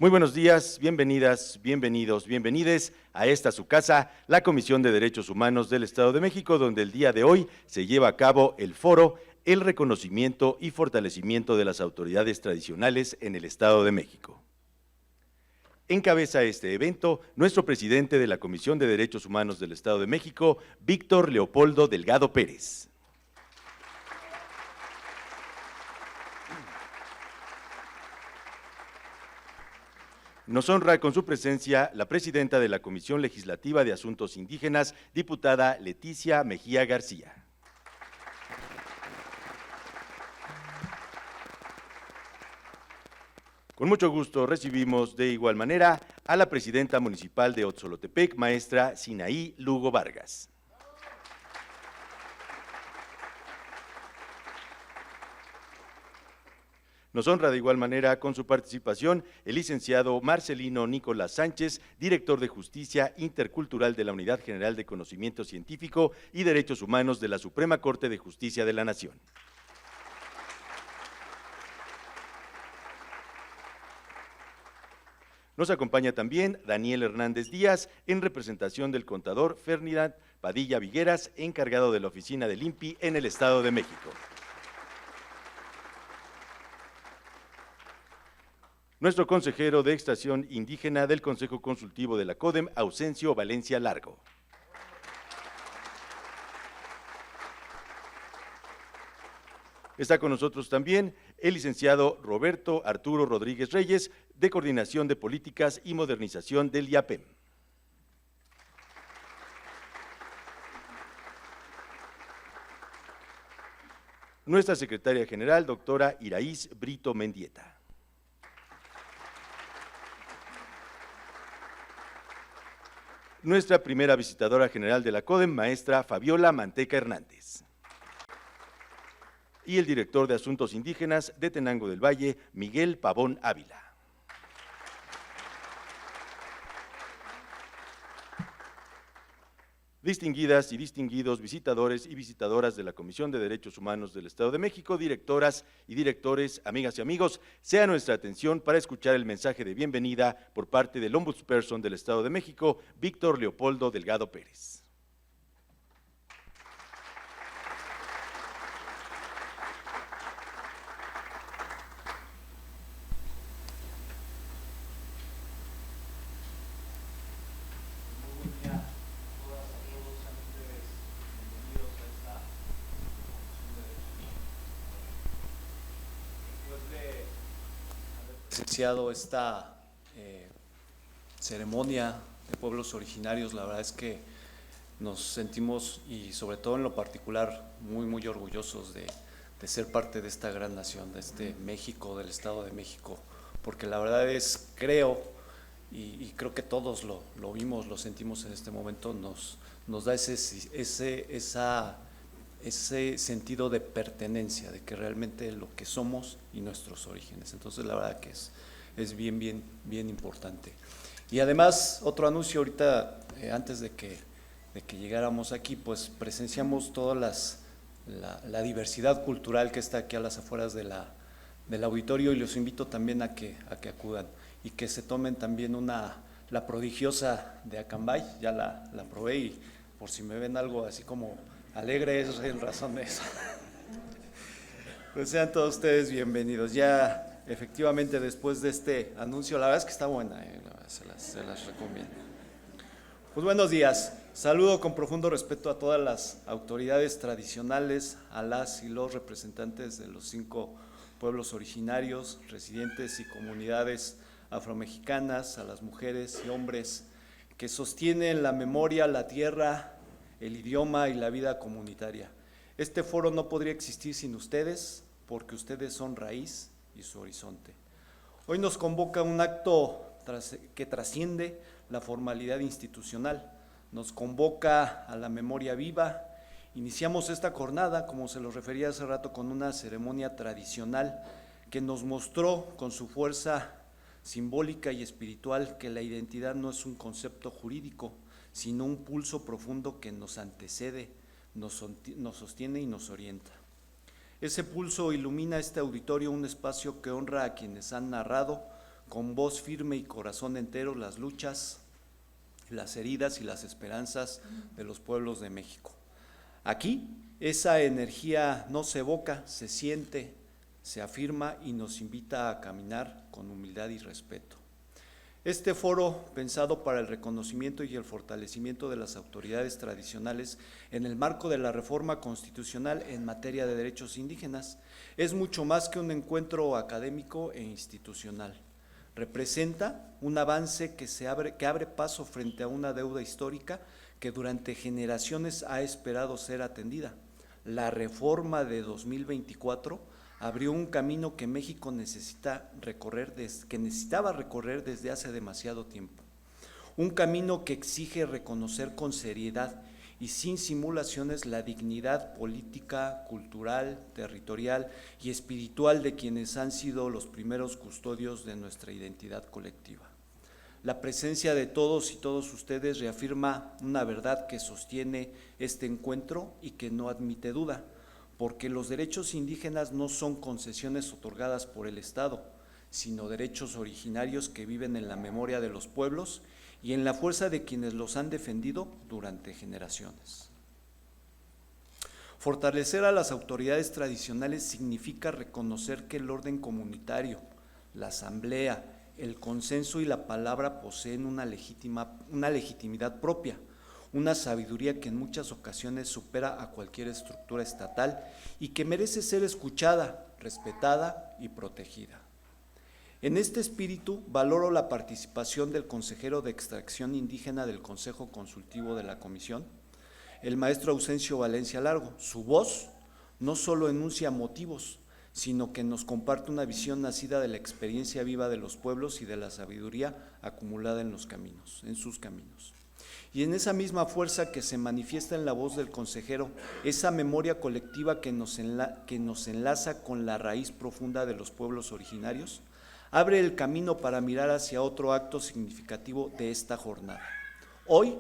Muy buenos días, bienvenidas, bienvenidos, bienvenides a esta su casa, la Comisión de Derechos Humanos del Estado de México, donde el día de hoy se lleva a cabo el foro El reconocimiento y fortalecimiento de las autoridades tradicionales en el Estado de México. Encabeza este evento nuestro presidente de la Comisión de Derechos Humanos del Estado de México, Víctor Leopoldo Delgado Pérez. Nos honra con su presencia la presidenta de la Comisión Legislativa de Asuntos Indígenas, diputada Leticia Mejía García. Con mucho gusto recibimos de igual manera a la presidenta municipal de Otzolotepec, maestra Sinaí Lugo Vargas. Nos honra de igual manera con su participación el licenciado Marcelino Nicolás Sánchez, director de Justicia Intercultural de la Unidad General de Conocimiento Científico y Derechos Humanos de la Suprema Corte de Justicia de la Nación. Nos acompaña también Daniel Hernández Díaz, en representación del contador Ferdinand Padilla Vigueras, encargado de la oficina del INPI en el Estado de México. Nuestro consejero de Extensión Indígena del Consejo Consultivo de la CODEM, Ausencio Valencia Largo. Está con nosotros también el licenciado Roberto Arturo Rodríguez Reyes, de Coordinación de Políticas y Modernización del IAPEM. Nuestra secretaria general, doctora Iraíz Brito Mendieta. Nuestra primera visitadora general de la CODEM, maestra Fabiola Manteca Hernández. Y el director de Asuntos Indígenas de Tenango del Valle, Miguel Pavón Ávila. Distinguidas y distinguidos visitadores y visitadoras de la Comisión de Derechos Humanos del Estado de México, directoras y directores, amigas y amigos, sea nuestra atención para escuchar el mensaje de bienvenida por parte del Ombudsperson del Estado de México, Víctor Leopoldo Delgado Pérez. Presenciado esta ceremonia de pueblos originarios, la verdad es que nos sentimos, y sobre todo en lo particular, muy orgullosos de ser parte de esta gran nación, de este México, del Estado de México, porque la verdad es, creo, y creo que todos lo vimos, lo sentimos en este momento, nos da ese sentido de pertenencia, de que realmente lo que somos y nuestros orígenes. Entonces la verdad que es bien importante. Y además, otro anuncio ahorita, antes de que llegáramos aquí, pues presenciamos toda la diversidad cultural que está aquí a las afueras del auditorio, y los invito también a que acudan y que se tomen también la prodigiosa de Acambay. Ya la probé, y por si me ven algo así como alegre, es en razón de eso. Pues sean todos ustedes bienvenidos. Ya efectivamente, después de este anuncio, la verdad es que está buena, se las recomiendo. Pues buenos días. Saludo con profundo respeto a todas las autoridades tradicionales, a las y los representantes de los 5 pueblos originarios, residentes y comunidades afromexicanas, a las mujeres y hombres que sostienen la memoria, la tierra, el idioma y la vida comunitaria. Este foro no podría existir sin ustedes, porque ustedes son raíz y su horizonte. Hoy nos convoca un acto que trasciende la formalidad institucional, nos convoca a la memoria viva. Iniciamos esta jornada, como se lo refería hace rato, con una ceremonia tradicional que nos mostró con su fuerza simbólica y espiritual que la identidad no es un concepto jurídico, sino un pulso profundo que nos antecede, nos sostiene y nos orienta. Ese pulso ilumina este auditorio, un espacio que honra a quienes han narrado con voz firme y corazón entero las luchas, las heridas y las esperanzas de los pueblos de México. Aquí esa energía no se evoca, se siente, se afirma y nos invita a caminar con humildad y respeto. Este foro, pensado para el reconocimiento y el fortalecimiento de las autoridades tradicionales en el marco de la reforma constitucional en materia de derechos indígenas, es mucho más que un encuentro académico e institucional. Representa un avance que abre paso frente a una deuda histórica que durante generaciones ha esperado ser atendida. La reforma de 2024 abrió un camino que México necesitaba recorrer desde hace demasiado tiempo. Un camino que exige reconocer con seriedad y sin simulaciones la dignidad política, cultural, territorial y espiritual de quienes han sido los primeros custodios de nuestra identidad colectiva. La presencia de todos y todos ustedes reafirma una verdad que sostiene este encuentro y que no admite duda, porque los derechos indígenas no son concesiones otorgadas por el Estado, sino derechos originarios que viven en la memoria de los pueblos y en la fuerza de quienes los han defendido durante generaciones. Fortalecer a las autoridades tradicionales significa reconocer que el orden comunitario, la asamblea, el consenso y la palabra poseen una legitimidad propia, una sabiduría que en muchas ocasiones supera a cualquier estructura estatal y que merece ser escuchada, respetada y protegida. En este espíritu, valoro la participación del consejero de extracción indígena del Consejo Consultivo de la Comisión, el maestro Ausencio Valencia Largo. Su voz no solo enuncia motivos, sino que nos comparte una visión nacida de la experiencia viva de los pueblos y de la sabiduría acumulada en sus caminos. Y en esa misma fuerza que se manifiesta en la voz del consejero, esa memoria colectiva que nos enlaza con la raíz profunda de los pueblos originarios, abre el camino para mirar hacia otro acto significativo de esta jornada. Hoy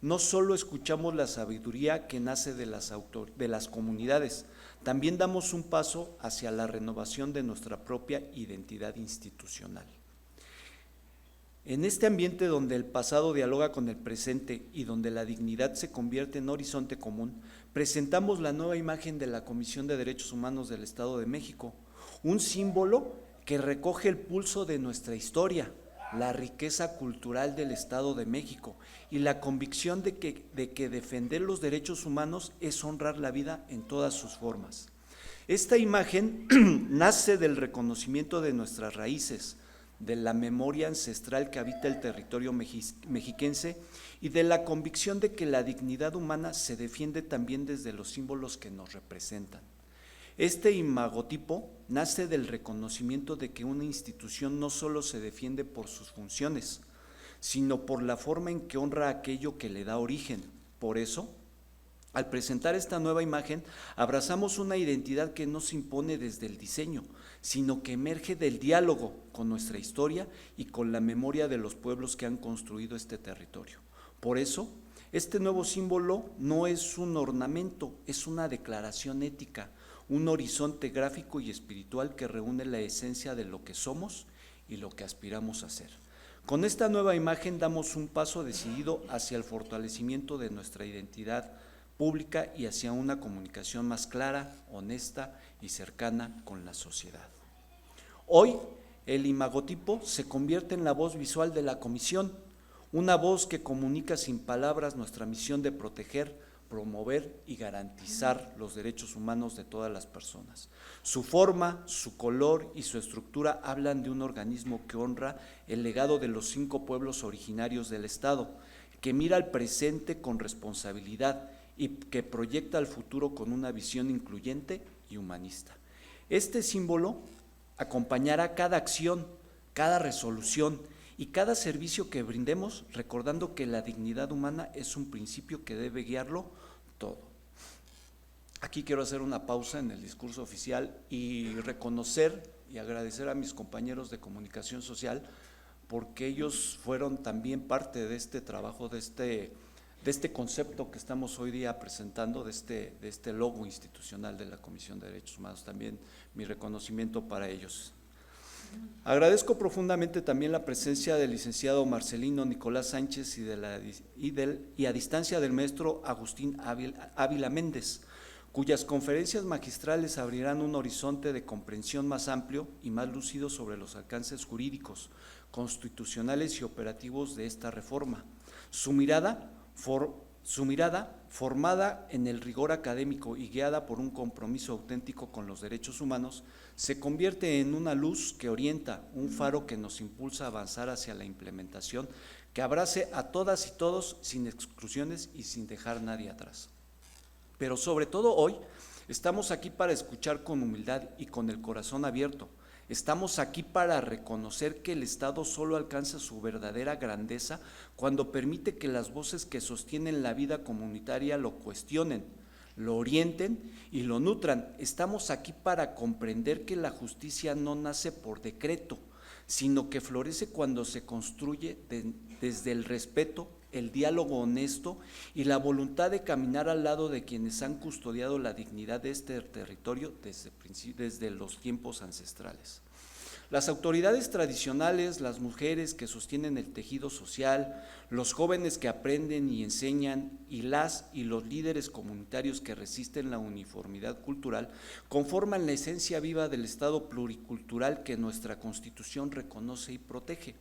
no solo escuchamos la sabiduría que nace de las comunidades, también damos un paso hacia la renovación de nuestra propia identidad institucional. En este ambiente donde el pasado dialoga con el presente y donde la dignidad se convierte en horizonte común, presentamos la nueva imagen de la Comisión de Derechos Humanos del Estado de México, un símbolo que recoge el pulso de nuestra historia, la riqueza cultural del Estado de México y la convicción de que defender los derechos humanos es honrar la vida en todas sus formas. Esta imagen nace del reconocimiento de nuestras raíces, de la memoria ancestral que habita el territorio mexiquense y de la convicción de que la dignidad humana se defiende también desde los símbolos que nos representan. Este imagotipo nace del reconocimiento de que una institución no solo se defiende por sus funciones, sino por la forma en que honra aquello que le da origen. Por eso, al presentar esta nueva imagen, abrazamos una identidad que no se impone desde el diseño, sino que emerge del diálogo con nuestra historia y con la memoria de los pueblos que han construido este territorio. Por eso, este nuevo símbolo no es un ornamento, es una declaración ética, un horizonte gráfico y espiritual que reúne la esencia de lo que somos y lo que aspiramos a ser. Con esta nueva imagen damos un paso decidido hacia el fortalecimiento de nuestra identidad pública y hacia una comunicación más clara, honesta y cercana con la sociedad. Hoy, el imagotipo se convierte en la voz visual de la Comisión, una voz que comunica sin palabras nuestra misión de proteger, promover y garantizar los derechos humanos de todas las personas. Su forma, su color y su estructura hablan de un organismo que honra el legado de los 5 pueblos originarios del Estado, que mira al presente con responsabilidad y que proyecta al futuro con una visión incluyente y humanista. Este símbolo acompañará cada acción, cada resolución y cada servicio que brindemos, recordando que la dignidad humana es un principio que debe guiarlo todo. Aquí quiero hacer una pausa en el discurso oficial y reconocer y agradecer a mis compañeros de comunicación social porque ellos fueron también parte de este trabajo, de este concepto que estamos hoy día presentando, de este logo institucional de la Comisión de Derechos Humanos. También mi reconocimiento para ellos. Agradezco profundamente también la presencia del licenciado Marcelino Nicolás Sánchez y a distancia del maestro Agustín Ávila Méndez, cuyas conferencias magistrales abrirán un horizonte de comprensión más amplio y más lúcido sobre los alcances jurídicos, constitucionales y operativos de esta reforma. Su mirada, formada en el rigor académico y guiada por un compromiso auténtico con los derechos humanos, se convierte en una luz que orienta, un faro que nos impulsa a avanzar hacia la implementación que abrace a todas y todos sin exclusiones y sin dejar nadie atrás. Pero sobre todo hoy, estamos aquí para escuchar con humildad y con el corazón abierto. Estamos aquí para reconocer que el Estado solo alcanza su verdadera grandeza cuando permite que las voces que sostienen la vida comunitaria lo cuestionen, lo orienten y lo nutran. Estamos aquí para comprender que la justicia no nace por decreto, sino que florece cuando se construye desde el respeto, el diálogo honesto y la voluntad de caminar al lado de quienes han custodiado la dignidad de este territorio desde los tiempos ancestrales. Las autoridades tradicionales, las mujeres que sostienen el tejido social, los jóvenes que aprenden y enseñan y los líderes comunitarios que resisten la uniformidad cultural conforman la esencia viva del Estado pluricultural que nuestra Constitución reconoce y protege.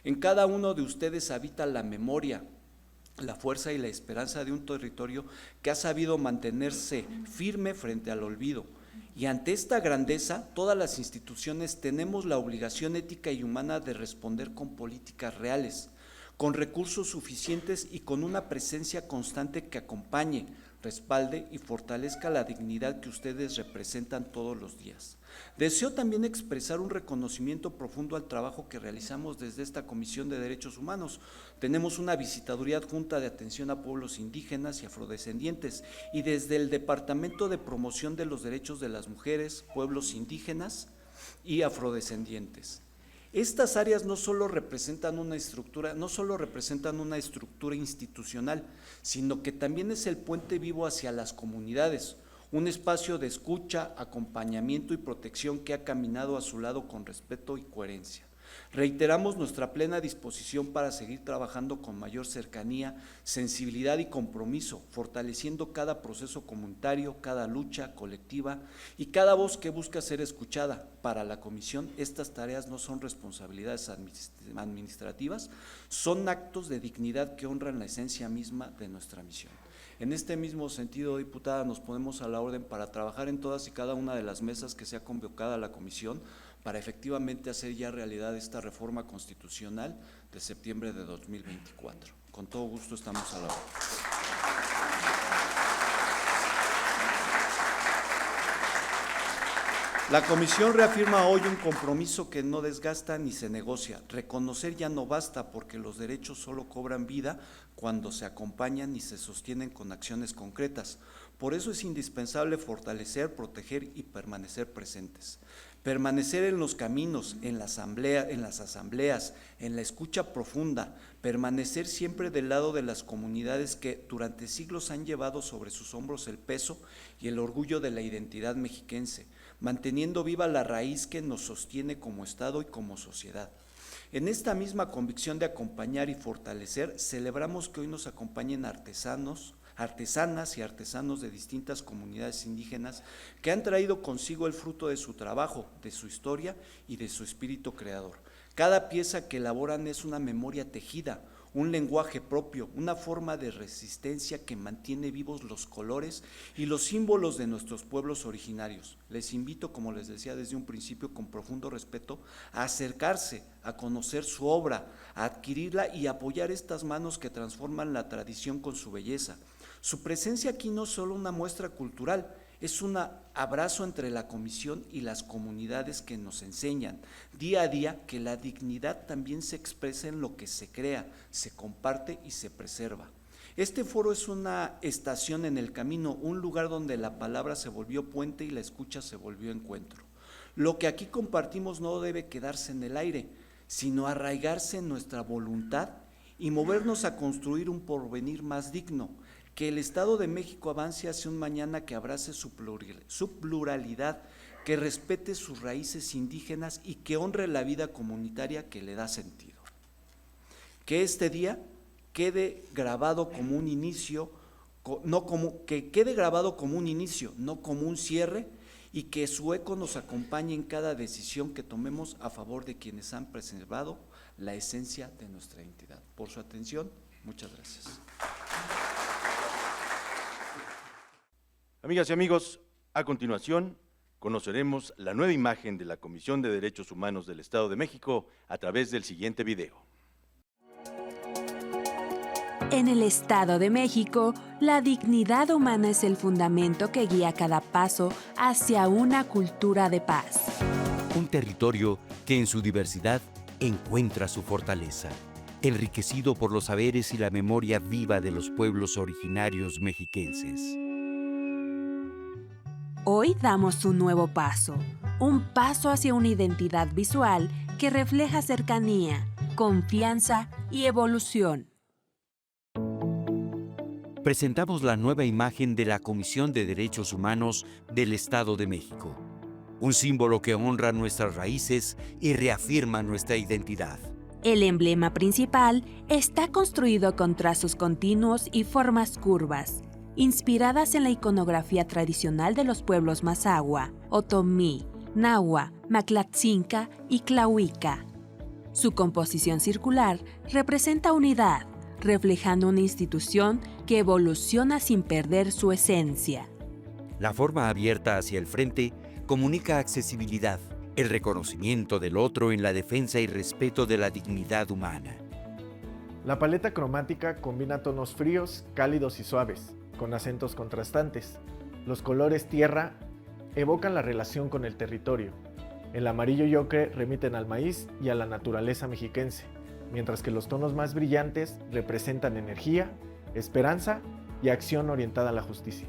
En cada uno de ustedes habita la memoria, la fuerza y la esperanza de un territorio que ha sabido mantenerse firme frente al olvido. Y ante esta grandeza, todas las instituciones tenemos la obligación ética y humana de responder con políticas reales, con recursos suficientes y con una presencia constante que acompañe, respalde y fortalezca la dignidad que ustedes representan todos los días. Deseo también expresar un reconocimiento profundo al trabajo que realizamos desde esta Comisión de Derechos Humanos. Tenemos una visitaduría adjunta de atención a pueblos indígenas y afrodescendientes y desde el Departamento de Promoción de los Derechos de las Mujeres, pueblos indígenas y afrodescendientes. Estas áreas no solo representan una estructura institucional, sino que también es el puente vivo hacia las comunidades, un espacio de escucha, acompañamiento y protección que ha caminado a su lado con respeto y coherencia. Reiteramos nuestra plena disposición para seguir trabajando con mayor cercanía, sensibilidad y compromiso, fortaleciendo cada proceso comunitario, cada lucha colectiva y cada voz que busca ser escuchada. Para la Comisión, estas tareas no son responsabilidades administrativas, son actos de dignidad que honran la esencia misma de nuestra misión. En este mismo sentido, diputada, nos ponemos a la orden para trabajar en todas y cada una de las mesas que sea convocada a la Comisión para efectivamente hacer ya realidad esta reforma constitucional de septiembre de 2024. Con todo gusto estamos a la orden. La Comisión reafirma hoy un compromiso que no desgasta ni se negocia. Reconocer ya no basta porque los derechos solo cobran vida cuando se acompañan y se sostienen con acciones concretas. Por eso es indispensable fortalecer, proteger y permanecer presentes. Permanecer en los caminos, en las asambleas, en la escucha profunda, permanecer siempre del lado de las comunidades que durante siglos han llevado sobre sus hombros el peso y el orgullo de la identidad mexiquense, manteniendo viva la raíz que nos sostiene como Estado y como sociedad. En esta misma convicción de acompañar y fortalecer, celebramos que hoy nos acompañen artesanas y artesanos de distintas comunidades indígenas que han traído consigo el fruto de su trabajo, de su historia y de su espíritu creador. Cada pieza que elaboran es una memoria tejida, un lenguaje propio, una forma de resistencia que mantiene vivos los colores y los símbolos de nuestros pueblos originarios. Les invito, como les decía desde un principio, con profundo respeto, a acercarse, a conocer su obra, a adquirirla y apoyar estas manos que transforman la tradición con su belleza. Su presencia aquí no es solo una muestra cultural, es un abrazo entre la Comisión y las comunidades que nos enseñan día a día que la dignidad también se expresa en lo que se crea, se comparte y se preserva. Este foro es una estación en el camino, un lugar donde la palabra se volvió puente y la escucha se volvió encuentro. Lo que aquí compartimos no debe quedarse en el aire, sino arraigarse en nuestra voluntad y movernos a construir un porvenir más digno, que el Estado de México avance hacia un mañana que abrace su pluralidad, que respete sus raíces indígenas y que honre la vida comunitaria que le da sentido. Que este día quede grabado como un inicio, no como un cierre, y que su eco nos acompañe en cada decisión que tomemos a favor de quienes han preservado la esencia de nuestra entidad. Por su atención, muchas gracias. Amigas y amigos, a continuación conoceremos la nueva imagen de la Comisión de Derechos Humanos del Estado de México a través del siguiente video. En el Estado de México, la dignidad humana es el fundamento que guía cada paso hacia una cultura de paz. Un territorio que en su diversidad encuentra su fortaleza, enriquecido por los saberes y la memoria viva de los pueblos originarios mexiquenses. Hoy damos un nuevo paso, un paso hacia una identidad visual que refleja cercanía, confianza y evolución. Presentamos la nueva imagen de la Comisión de Derechos Humanos del Estado de México, un símbolo que honra nuestras raíces y reafirma nuestra identidad. El emblema principal está construido con trazos continuos y formas curvas, inspiradas en la iconografía tradicional de los pueblos Mazahua, Otomí, Nahua, Maclatzinca y Tlahuica. Su composición circular representa unidad, reflejando una institución que evoluciona sin perder su esencia. La forma abierta hacia el frente comunica accesibilidad, el reconocimiento del otro en la defensa y respeto de la dignidad humana. La paleta cromática combina tonos fríos, cálidos y suaves, con acentos contrastantes. Los colores tierra evocan la relación con el territorio. El amarillo y ocre remiten al maíz y a la naturaleza mexiquense, mientras que los tonos más brillantes representan energía, esperanza y acción orientada a la justicia.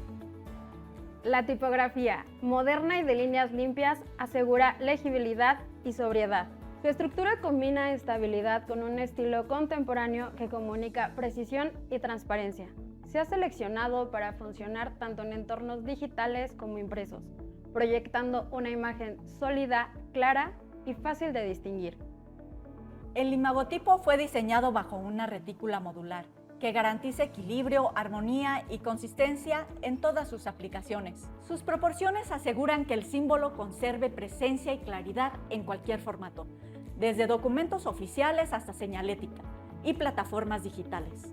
La tipografía, moderna y de líneas limpias, asegura legibilidad y sobriedad. Su estructura combina estabilidad con un estilo contemporáneo que comunica precisión y transparencia. Se ha seleccionado para funcionar tanto en entornos digitales como impresos, proyectando una imagen sólida, clara y fácil de distinguir. El imagotipo fue diseñado bajo una retícula modular que garantiza equilibrio, armonía y consistencia en todas sus aplicaciones. Sus proporciones aseguran que el símbolo conserve presencia y claridad en cualquier formato, desde documentos oficiales hasta señalética y plataformas digitales.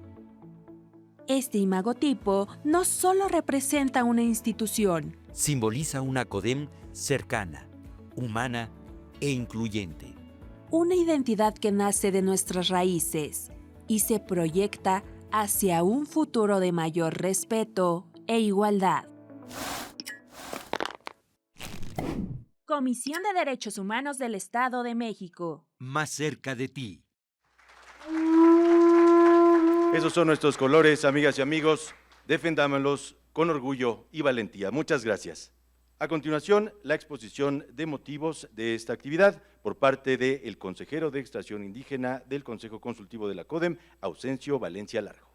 Este imagotipo no solo representa una institución, Simboliza una CODEM cercana, humana e incluyente. una identidad que nace de nuestras raíces y se proyecta hacia un futuro de mayor respeto e igualdad. Comisión de Derechos Humanos del Estado de México. Más cerca de ti. Esos son nuestros colores, amigas y amigos. Defendámoslos con orgullo y valentía. Muchas gracias. A continuación, la exposición de motivos de esta actividad por parte del consejero de Extracción Indígena del Consejo Consultivo de la CODEM, Ausencio Valencia Largo.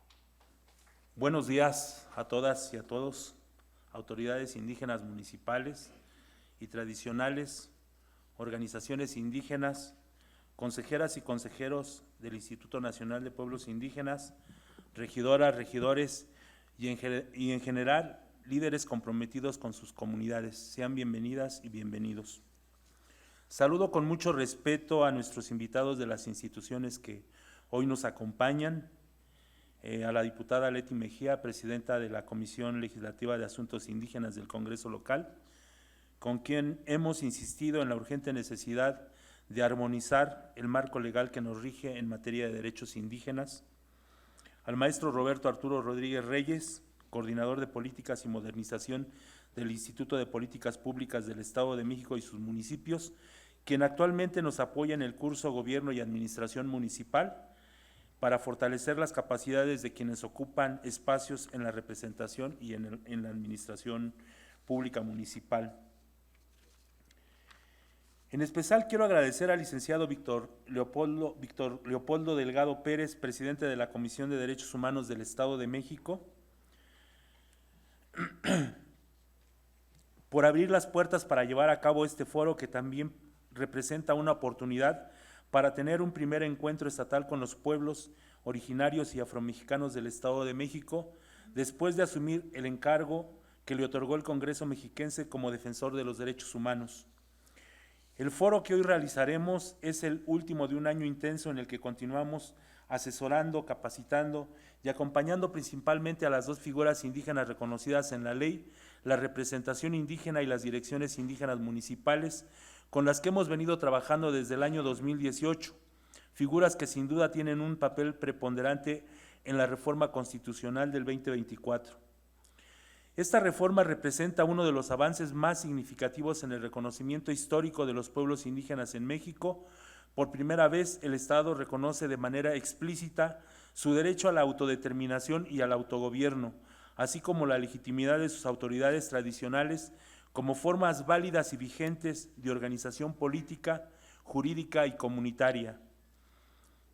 Buenos días a todas y a todos, autoridades indígenas municipales y tradicionales, organizaciones indígenas, consejeras y consejeros del Instituto Nacional de Pueblos Indígenas, regidoras, regidores y en general líderes comprometidos con sus comunidades. Sean bienvenidas y bienvenidos. Saludo con mucho respeto a nuestros invitados de las instituciones que hoy nos acompañan, a la diputada Leti Mejía, presidenta de la Comisión Legislativa de Asuntos Indígenas del Congreso Local, con quien hemos insistido en la urgente necesidad de armonizar el marco legal que nos rige en materia de derechos indígenas, al maestro Roberto Arturo Rodríguez Reyes, coordinador de Políticas y Modernización del Instituto de Políticas Públicas del Estado de México y sus municipios, quien actualmente nos apoya en el curso Gobierno y Administración Municipal para fortalecer las capacidades de quienes ocupan espacios en la representación y en la administración pública municipal. En especial quiero agradecer al licenciado Víctor Leopoldo Delgado Pérez, presidente de la Comisión de Derechos Humanos del Estado de México, por abrir las puertas para llevar a cabo este foro que también representa una oportunidad para tener un primer encuentro estatal con los pueblos originarios y afromexicanos del Estado de México, después de asumir el encargo que le otorgó el Congreso mexiquense como defensor de los derechos humanos. El foro que hoy realizaremos es el último de un año intenso en el que continuamos asesorando, capacitando y acompañando principalmente a las dos figuras indígenas reconocidas en la ley, la representación indígena y las direcciones indígenas municipales, con las que hemos venido trabajando desde el año 2018, figuras que sin duda tienen un papel preponderante en la reforma constitucional del 2024. Esta reforma representa uno de los avances más significativos en el reconocimiento histórico de los pueblos indígenas en México. Por primera vez, el Estado reconoce de manera explícita su derecho a la autodeterminación y al autogobierno, así como la legitimidad de sus autoridades tradicionales como formas válidas y vigentes de organización política, jurídica y comunitaria.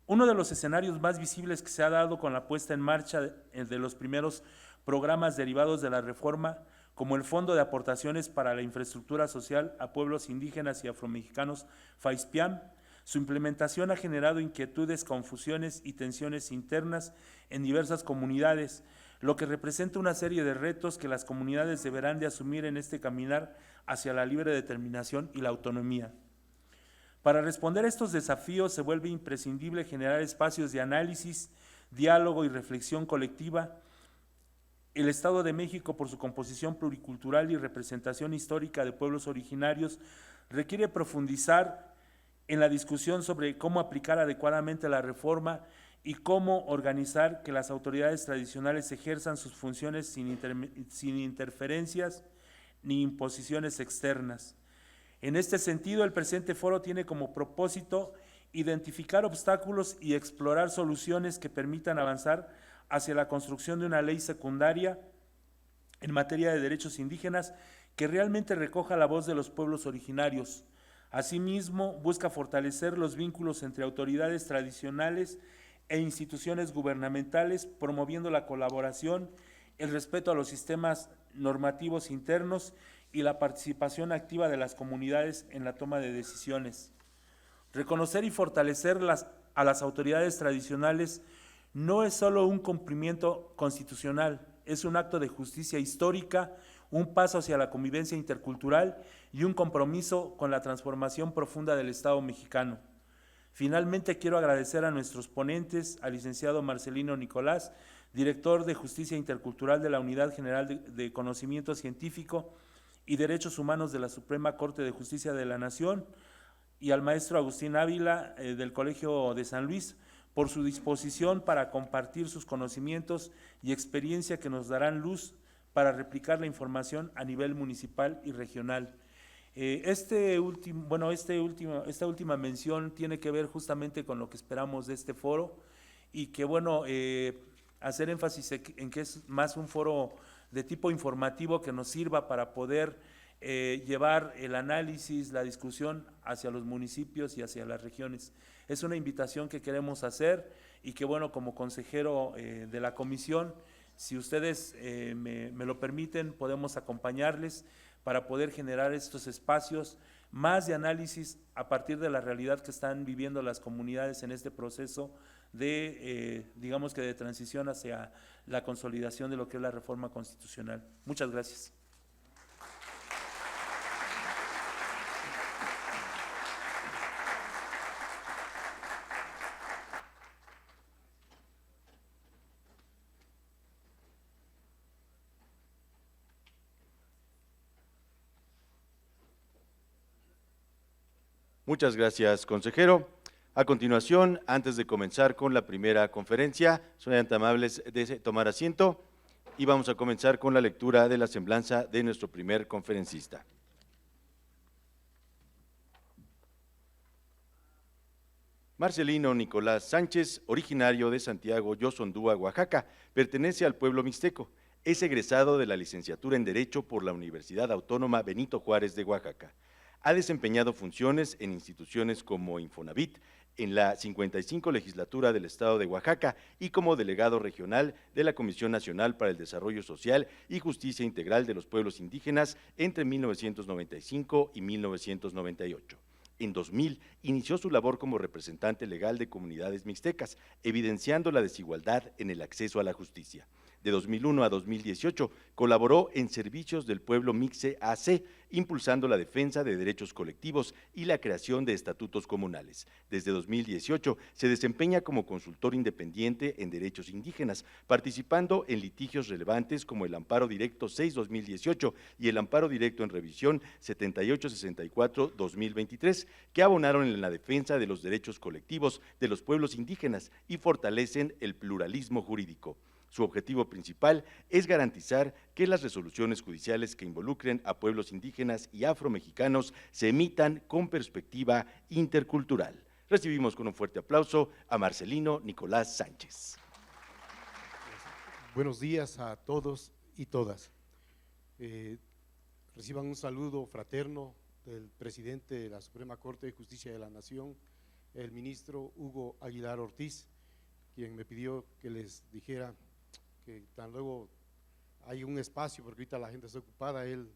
Uno de los escenarios más visibles que se ha dado con la puesta en marcha de los primeros programas derivados de la reforma, como el Fondo de Aportaciones para la Infraestructura Social a Pueblos Indígenas y Afromexicanos, FAISPIAM, su implementación ha generado inquietudes, confusiones y tensiones internas en diversas comunidades, lo que representa una serie de retos que las comunidades deberán de asumir en este caminar hacia la libre determinación y la autonomía. Para responder a estos desafíos se vuelve imprescindible generar espacios de análisis, diálogo y reflexión colectiva. El Estado de México, por su composición pluricultural y representación histórica de pueblos originarios, requiere profundizar en la discusión sobre cómo aplicar adecuadamente la reforma y cómo organizar que las autoridades tradicionales ejerzan sus funciones sin interferencias ni imposiciones externas. En este sentido, el presente foro tiene como propósito identificar obstáculos y explorar soluciones que permitan avanzar hacia la construcción de una ley secundaria en materia de derechos indígenas que realmente recoja la voz de los pueblos originarios. Asimismo, busca fortalecer los vínculos entre autoridades tradicionales e instituciones gubernamentales, promoviendo la colaboración, el respeto a los sistemas normativos internos y la participación activa de las comunidades en la toma de decisiones. Reconocer y fortalecer a las autoridades tradicionales no es solo un cumplimiento constitucional, es un acto de justicia histórica, un paso hacia la convivencia intercultural y un compromiso con la transformación profunda del Estado mexicano. Finalmente, quiero agradecer a nuestros ponentes, al licenciado Marcelino Nicolás, director de Justicia Intercultural de la Unidad General de Conocimiento Científico y Derechos Humanos de la Suprema Corte de Justicia de la Nación, y al maestro Agustín Ávila, del Colegio de San Luis, por su disposición para compartir sus conocimientos y experiencia que nos darán luz para replicar la información a nivel municipal y regional. Esta última mención tiene que ver justamente con lo que esperamos de este foro y que, hacer énfasis en que es más un foro de tipo informativo que nos sirva para poder llevar el análisis, la discusión hacia los municipios y hacia las regiones. Es una invitación que queremos hacer y que, como consejero de la comisión, si ustedes me lo permiten, podemos acompañarles para poder generar estos espacios más de análisis a partir de la realidad que están viviendo las comunidades en este proceso de, de transición hacia la consolidación de lo que es la reforma constitucional. Muchas gracias. Muchas gracias, consejero. A continuación, antes de comenzar con la primera conferencia, son tan amables de tomar asiento y vamos a comenzar con la lectura de la semblanza de nuestro primer conferencista. Marcelino Nicolás Sánchez, originario de Santiago Yoshondúa, Oaxaca, pertenece al pueblo mixteco. Es egresado de la licenciatura en Derecho por la Universidad Autónoma Benito Juárez de Oaxaca. Ha desempeñado funciones en instituciones como Infonavit, en la 55 legislatura del Estado de Oaxaca y como delegado regional de la Comisión Nacional para el Desarrollo Social y Justicia Integral de los Pueblos Indígenas entre 1995 y 1998. En 2000 inició su labor como representante legal de comunidades mixtecas, evidenciando la desigualdad en el acceso a la justicia. De 2001 a 2018 colaboró en Servicios del Pueblo Mixe AC, impulsando la defensa de derechos colectivos y la creación de estatutos comunales. Desde 2018 se desempeña como consultor independiente en derechos indígenas, participando en litigios relevantes como el Amparo Directo 6-2018 y el Amparo Directo en Revisión 7864-2023, que abonaron en la defensa de los derechos colectivos de los pueblos indígenas y fortalecen el pluralismo jurídico. Su objetivo principal es garantizar que las resoluciones judiciales que involucren a pueblos indígenas y afromexicanos se emitan con perspectiva intercultural. Recibimos con un fuerte aplauso a Marcelino Nicolás Sánchez. Buenos días a todos y todas. Reciban un saludo fraterno del presidente de la Suprema Corte de Justicia de la Nación, el ministro Hugo Aguilar Ortiz, quien me pidió que les dijera que tan luego hay un espacio, porque ahorita la gente está ocupada, él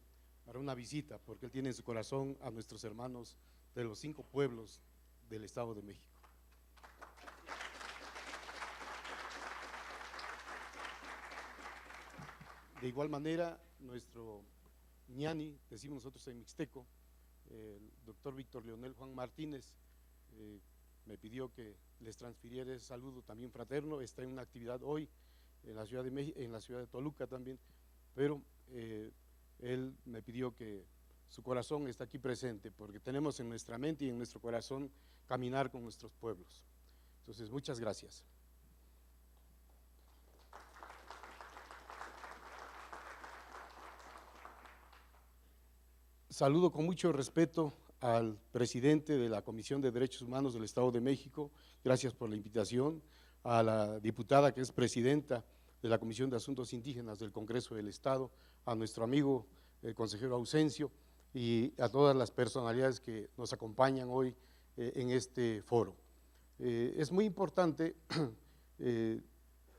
hará una visita, porque él tiene en su corazón a nuestros hermanos de los 5 pueblos del Estado de México. De igual manera, nuestro ñani, decimos nosotros en mixteco, el doctor Víctor Leonel Juan Martínez, me pidió que les transfiriera ese saludo también fraterno. Está en una actividad hoy en la ciudad de México, en la ciudad de Toluca también, pero él me pidió que su corazón está aquí presente, porque tenemos en nuestra mente y en nuestro corazón caminar con nuestros pueblos. Entonces, muchas gracias. Saludo con mucho respeto al presidente de la Comisión de Derechos Humanos del Estado de México, gracias por la invitación, a la diputada que es presidenta de la Comisión de Asuntos Indígenas del Congreso del Estado, a nuestro amigo el consejero Ausencio y a todas las personalidades que nos acompañan hoy en este foro. Es muy importante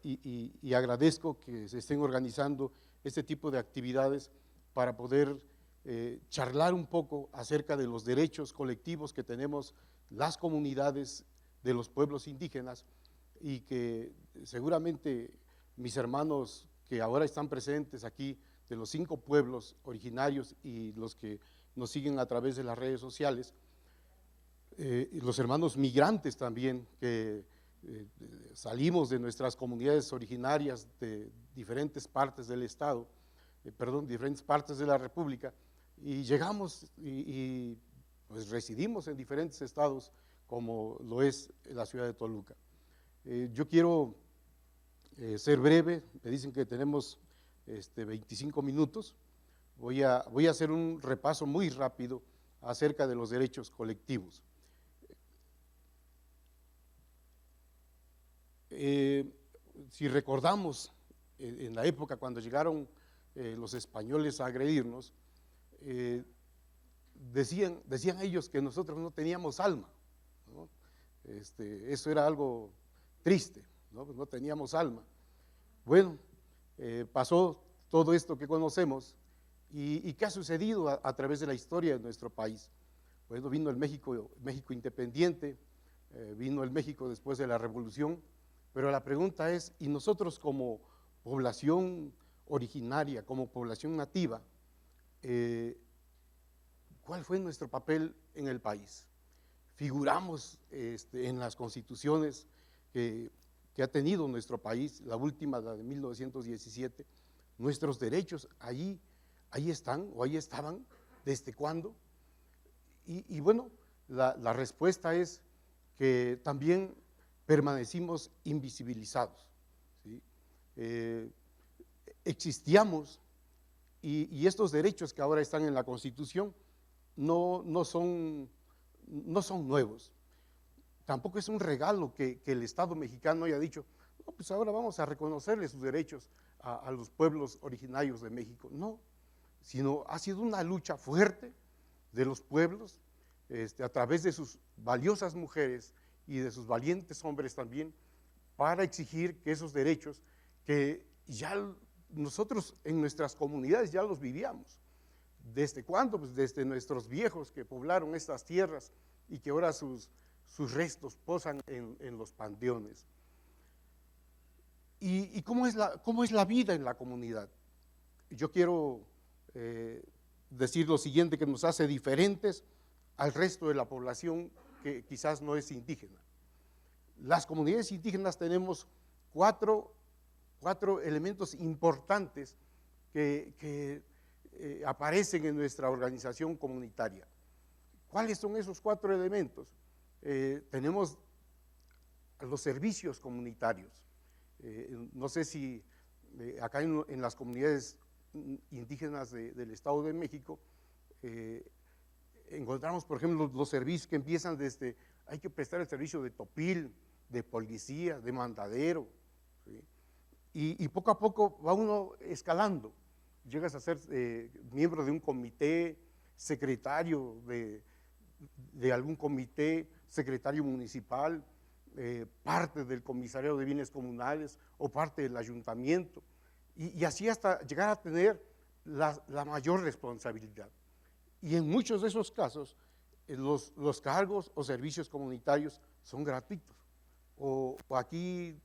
y agradezco que se estén organizando este tipo de actividades para poder charlar un poco acerca de los derechos colectivos que tenemos las comunidades de los pueblos indígenas, y que seguramente mis hermanos que ahora están presentes aquí de los 5 pueblos originarios y los que nos siguen a través de las redes sociales, y los hermanos migrantes también que salimos de nuestras comunidades originarias de diferentes partes del Estado, diferentes partes de la República, y llegamos y pues residimos en diferentes estados como lo es la ciudad de Toluca. Yo quiero ser breve, me dicen que tenemos 25 minutos, voy a hacer un repaso muy rápido acerca de los derechos colectivos. Si recordamos en la época cuando llegaron los españoles a agredirnos, decían ellos que nosotros no teníamos alma, ¿no? Eso era algo triste, ¿no? Pues no teníamos alma. Bueno, pasó todo esto que conocemos y ¿qué ha sucedido a través de la historia de nuestro país? Bueno, vino el México independiente, vino el México después de la Revolución, pero la pregunta es, ¿y nosotros como población originaria, como población nativa, cuál fue nuestro papel en el país? Figuramos en las constituciones que ha tenido nuestro país, la última, la de 1917, nuestros derechos ahí están o ahí estaban, ¿desde cuándo? Y bueno, la respuesta es que también permanecimos invisibilizados, ¿sí? Existíamos y estos derechos que ahora están en la Constitución no son nuevos. Tampoco es un regalo que el Estado mexicano haya dicho, no, pues ahora vamos a reconocerle sus derechos a los pueblos originarios de México. No, sino ha sido una lucha fuerte de los pueblos a través de sus valiosas mujeres y de sus valientes hombres también, para exigir que esos derechos que ya nosotros en nuestras comunidades ya los vivíamos. ¿Desde cuándo? Pues desde nuestros viejos que poblaron estas tierras y que ahora sus restos posan en los panteones. ¿Y cómo es la vida en la comunidad? Yo quiero decir lo siguiente que nos hace diferentes al resto de la población que quizás no es indígena. Las comunidades indígenas tenemos cuatro elementos importantes que aparecen en nuestra organización comunitaria. ¿Cuáles son esos 4 elementos? Tenemos los servicios comunitarios. No sé si acá en las comunidades indígenas del Estado de México encontramos, por ejemplo, los servicios que empiezan desde, hay que prestar el servicio de topil, de policía, de mandadero, ¿sí? Y poco a poco va uno escalando. Llegas a ser miembro de un comité, secretario de algún comité, secretario municipal, parte del comisariado de bienes comunales o parte del ayuntamiento, y así hasta llegar a tener la mayor responsabilidad. Y en muchos de esos casos, los cargos o servicios comunitarios son gratuitos. O aquí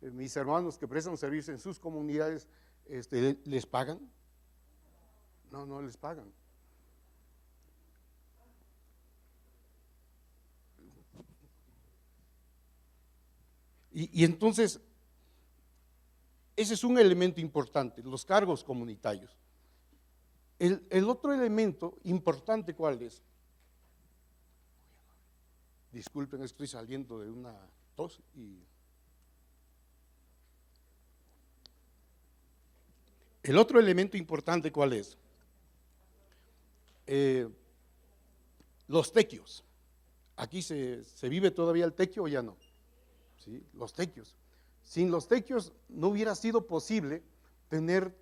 mis hermanos que prestan servicios en sus comunidades, ¿les pagan? No, no les pagan. Y entonces, ese es un elemento importante, los cargos comunitarios. El otro elemento importante, ¿cuál es? Disculpen, estoy saliendo de una tos y… El otro elemento importante, ¿cuál es? Los tequios. ¿Aquí se vive todavía el tequio o ya no? ¿Sí? Los tequios. Sin los tequios no hubiera sido posible tener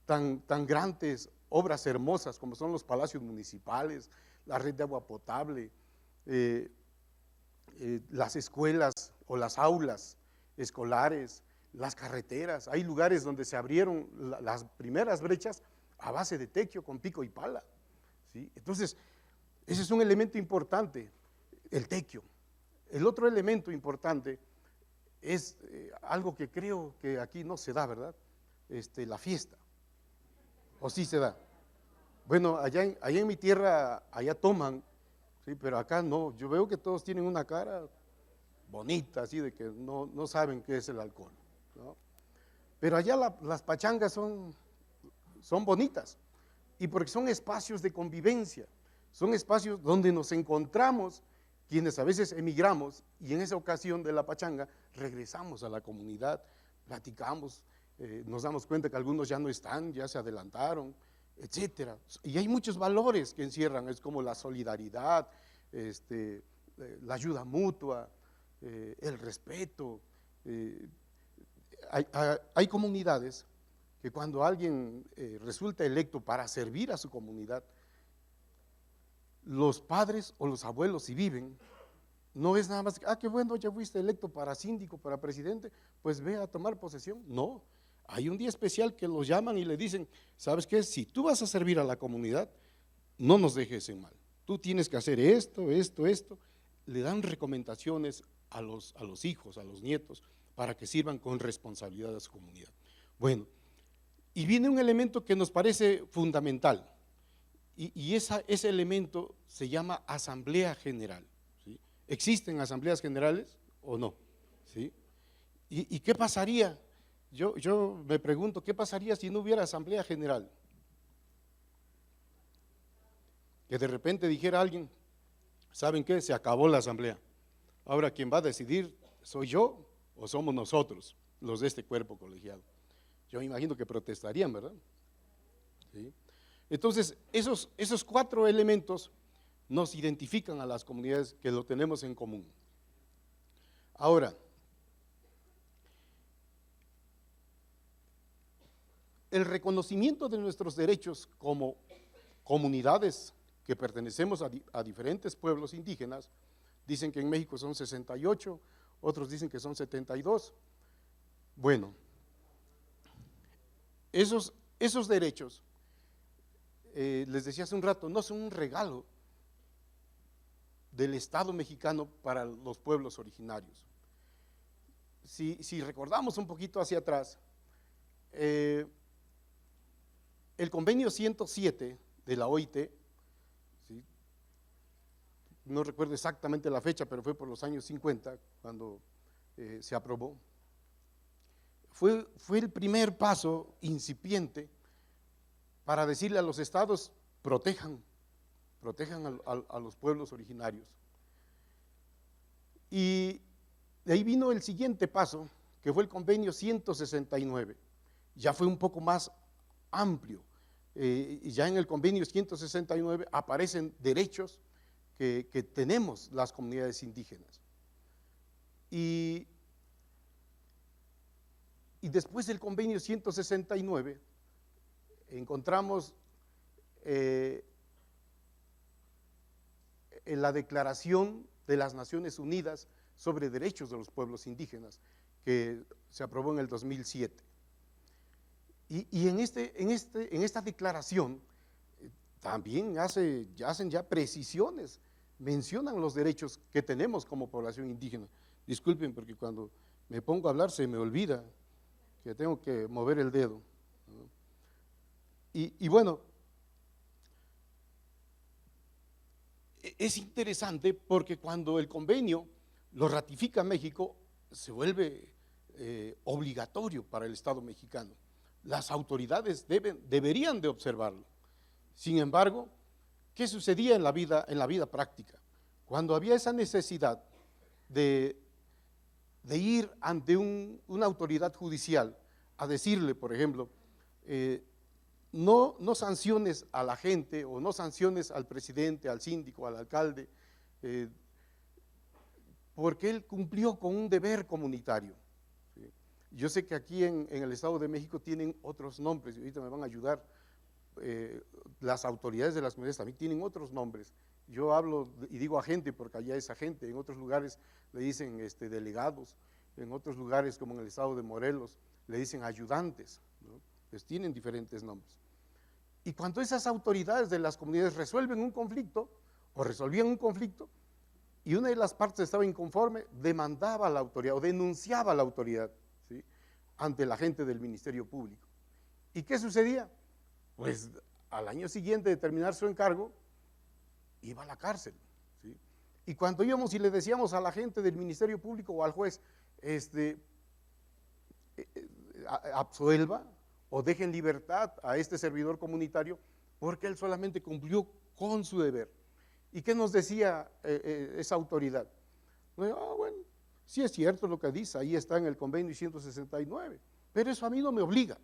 tan grandes obras hermosas como son los palacios municipales, la red de agua potable, las escuelas o las aulas escolares, las carreteras. Hay lugares donde se abrieron las primeras brechas a base de tequio con pico y pala, ¿sí? Entonces, ese es un elemento importante, el tequio. El otro elemento importante es algo que creo que aquí no se da, ¿verdad? La fiesta. ¿O sí se da? Bueno, allá en mi tierra, allá toman, ¿sí? Pero acá no. Yo veo que todos tienen una cara bonita, así de que no saben qué es el alcohol, ¿no? Pero allá las pachangas son bonitas, y porque son espacios de convivencia, son espacios donde nos encontramos quienes a veces emigramos, y en esa ocasión de la pachanga regresamos a la comunidad, platicamos, nos damos cuenta que algunos ya no están, ya se adelantaron, etcétera. Y hay muchos valores que encierran, es como la solidaridad, la ayuda mutua, el respeto. Hay comunidades que cuando alguien resulta electo para servir a su comunidad, los padres o los abuelos, si viven, no es nada más, qué bueno, ya fuiste electo para síndico, para presidente, pues ve a tomar posesión. No, hay un día especial que los llaman y le dicen, ¿sabes qué? Si tú vas a servir a la comunidad, no nos dejes en mal. Tú tienes que hacer esto. Le dan recomendaciones a los hijos, a los nietos, para que sirvan con responsabilidad a su comunidad. Bueno, y viene un elemento que nos parece fundamental, y ese elemento se llama Asamblea General, ¿sí? ¿Existen asambleas generales o no? ¿Sí? ¿Y qué pasaría? Yo me pregunto, ¿qué pasaría si no hubiera Asamblea General? Que de repente dijera alguien, ¿saben qué? Se acabó la asamblea. Ahora quien va a decidir, ¿soy yo o somos nosotros, los de este cuerpo colegiado? Yo me imagino que protestarían, ¿verdad? ¿Sí? Entonces, esos 4 elementos nos identifican a las comunidades que lo tenemos en común. Ahora, el reconocimiento de nuestros derechos como comunidades que pertenecemos a diferentes pueblos indígenas dicen que en México son 68, otros dicen que son 72. Bueno, esos derechos, les decía hace un rato, no son un regalo del Estado mexicano para los pueblos originarios. Si recordamos un poquito hacia atrás, el convenio 107 de la OIT, ¿sí? No recuerdo exactamente la fecha, pero fue por los años 50 cuando se aprobó, fue el primer paso incipiente para decirle a los estados: protejan a los pueblos originarios. Y de ahí vino el siguiente paso, que fue el convenio 169. Ya fue un poco más amplio. Y ya en el convenio 169 aparecen derechos que tenemos las comunidades indígenas. Y después del convenio 169 encontramos en la Declaración de las Naciones Unidas sobre Derechos de los Pueblos Indígenas, que se aprobó en el 2007. Y en esta declaración también hacen ya precisiones, mencionan los derechos que tenemos como población indígena. Disculpen, porque cuando me pongo a hablar se me olvida que tengo que mover el dedo, ¿no? Y bueno, es interesante porque cuando el convenio lo ratifica México, se vuelve obligatorio para el Estado mexicano. Las autoridades deberían de observarlo. Sin embargo, ¿qué sucedía en la vida práctica? Cuando había esa necesidad de ir ante una autoridad judicial a decirle, por ejemplo, no sanciones a la gente o no sanciones al presidente, al síndico, al alcalde, porque él cumplió con un deber comunitario. ¿Sí? Yo sé que aquí en el Estado de México tienen otros nombres, y ahorita me van a ayudar, las autoridades de las comunidades también tienen otros nombres. Yo hablo y digo agente porque allá es agente, en otros lugares le dicen delegados, en otros lugares como en el Estado de Morelos le dicen ayudantes, ¿no? Pues tienen diferentes nombres. Y cuando esas autoridades de las comunidades resuelven un conflicto o resolvían un conflicto y una de las partes estaba inconforme, demandaba a la autoridad o denunciaba a la autoridad, ¿sí?, ante la gente del Ministerio Público. ¿Y qué sucedía? Pues al año siguiente de terminar su encargo, iba a la cárcel, ¿sí? Y cuando íbamos y le decíamos a la gente del Ministerio Público o al juez, absuelva o deje en libertad a este servidor comunitario, porque él solamente cumplió con su deber. ¿Y qué nos decía esa autoridad? Bueno, sí es cierto lo que dice, ahí está en el convenio 169, pero eso a mí no me obliga,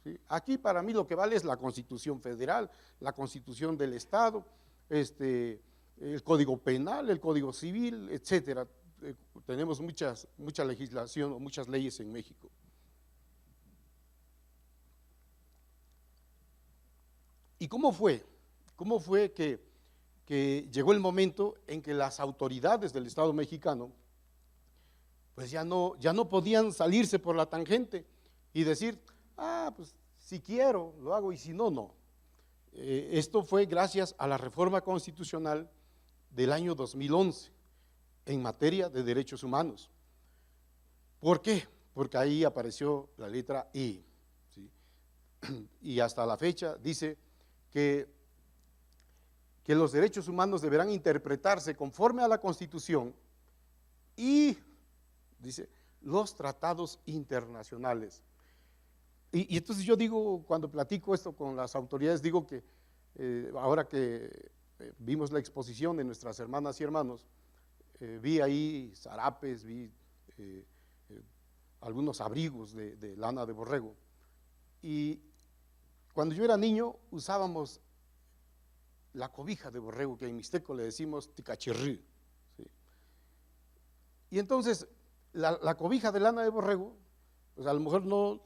¿sí? Aquí para mí lo que vale es la Constitución Federal, la Constitución del Estado, el Código Penal, el Código Civil, etcétera. Tenemos mucha legislación o muchas leyes en México. ¿Y cómo fue? ¿Cómo fue que llegó el momento en que las autoridades del Estado mexicano pues ya no podían salirse por la tangente y decir, pues si quiero lo hago y si no, no? Esto fue gracias a la reforma constitucional del año 2011 en materia de derechos humanos. ¿Por qué? Porque ahí apareció la letra I, ¿sí? Y hasta la fecha dice que los derechos humanos deberán interpretarse conforme a la Constitución y, dice, los tratados internacionales. Y entonces yo digo, cuando platico esto con las autoridades, digo que ahora que vimos la exposición de nuestras hermanas y hermanos, vi ahí zarapes, vi algunos abrigos de lana de borrego, y cuando yo era niño usábamos la cobija de borrego, que en mixteco le decimos ticachirrí, ¿sí? Y entonces la cobija de lana de borrego, pues a lo mejor no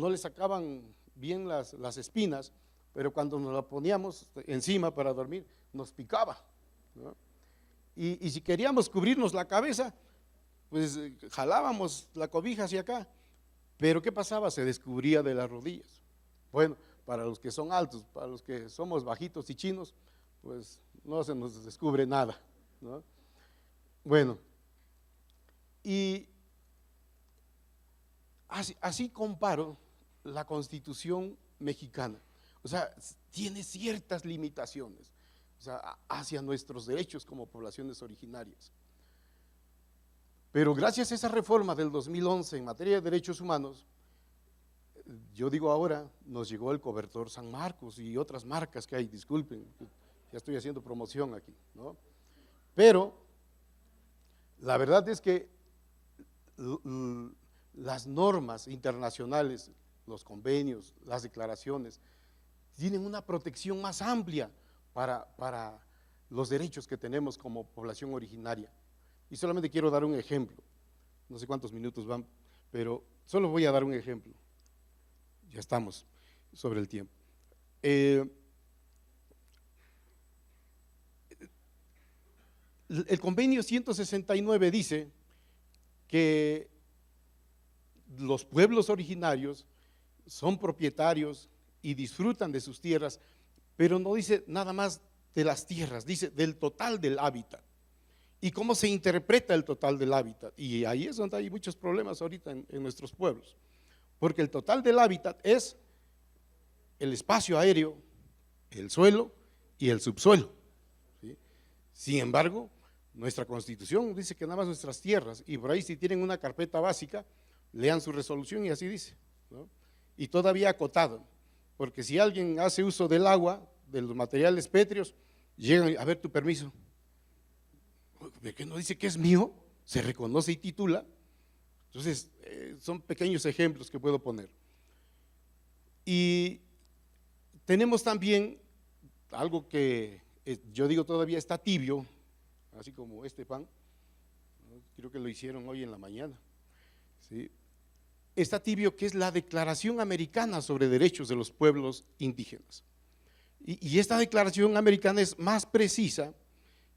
le sacaban bien las espinas, pero cuando nos la poníamos encima para dormir, nos picaba, ¿no? Y si queríamos cubrirnos la cabeza, pues jalábamos la cobija hacia acá. Pero ¿qué pasaba? Se descubría de las rodillas. Bueno, para los que son altos, para los que somos bajitos y chinos, pues no se nos descubre nada, ¿no? Bueno, y así comparo la Constitución mexicana. O sea, tiene ciertas limitaciones, o sea, hacia nuestros derechos como poblaciones originarias. Pero gracias a esa reforma del 2011 en materia de derechos humanos, yo digo ahora, nos llegó el cobertor San Marcos y otras marcas que hay, disculpen, ya estoy haciendo promoción aquí, ¿no? Pero la verdad es que las normas internacionales, los convenios, las declaraciones, tienen una protección más amplia para los derechos que tenemos como población originaria. Y solamente quiero dar un ejemplo, no sé cuántos minutos van, pero solo voy a dar un ejemplo. Ya estamos sobre el tiempo. El convenio 169 dice que los pueblos originarios son propietarios y disfrutan de sus tierras, pero no dice nada más de las tierras, dice del total del hábitat. ¿Y cómo se interpreta el total del hábitat? Y ahí es donde hay muchos problemas ahorita en nuestros pueblos, porque el total del hábitat es el espacio aéreo, el suelo y el subsuelo, ¿sí? Sin embargo, nuestra Constitución dice que nada más nuestras tierras, y por ahí si tienen una carpeta básica, lean su resolución y así dice, ¿no? Y todavía acotado, porque si alguien hace uso del agua, de los materiales pétreos, llegan a ver tu permiso. ¿De qué no dice que es mío? Se reconoce y titula. Entonces, son pequeños ejemplos que puedo poner. Y tenemos también algo que yo digo todavía está tibio, así como este pan, ¿no? Creo que lo hicieron hoy en la mañana, ¿sí? Está tibio, que es la Declaración Americana sobre Derechos de los Pueblos Indígenas. Y esta Declaración Americana es más precisa,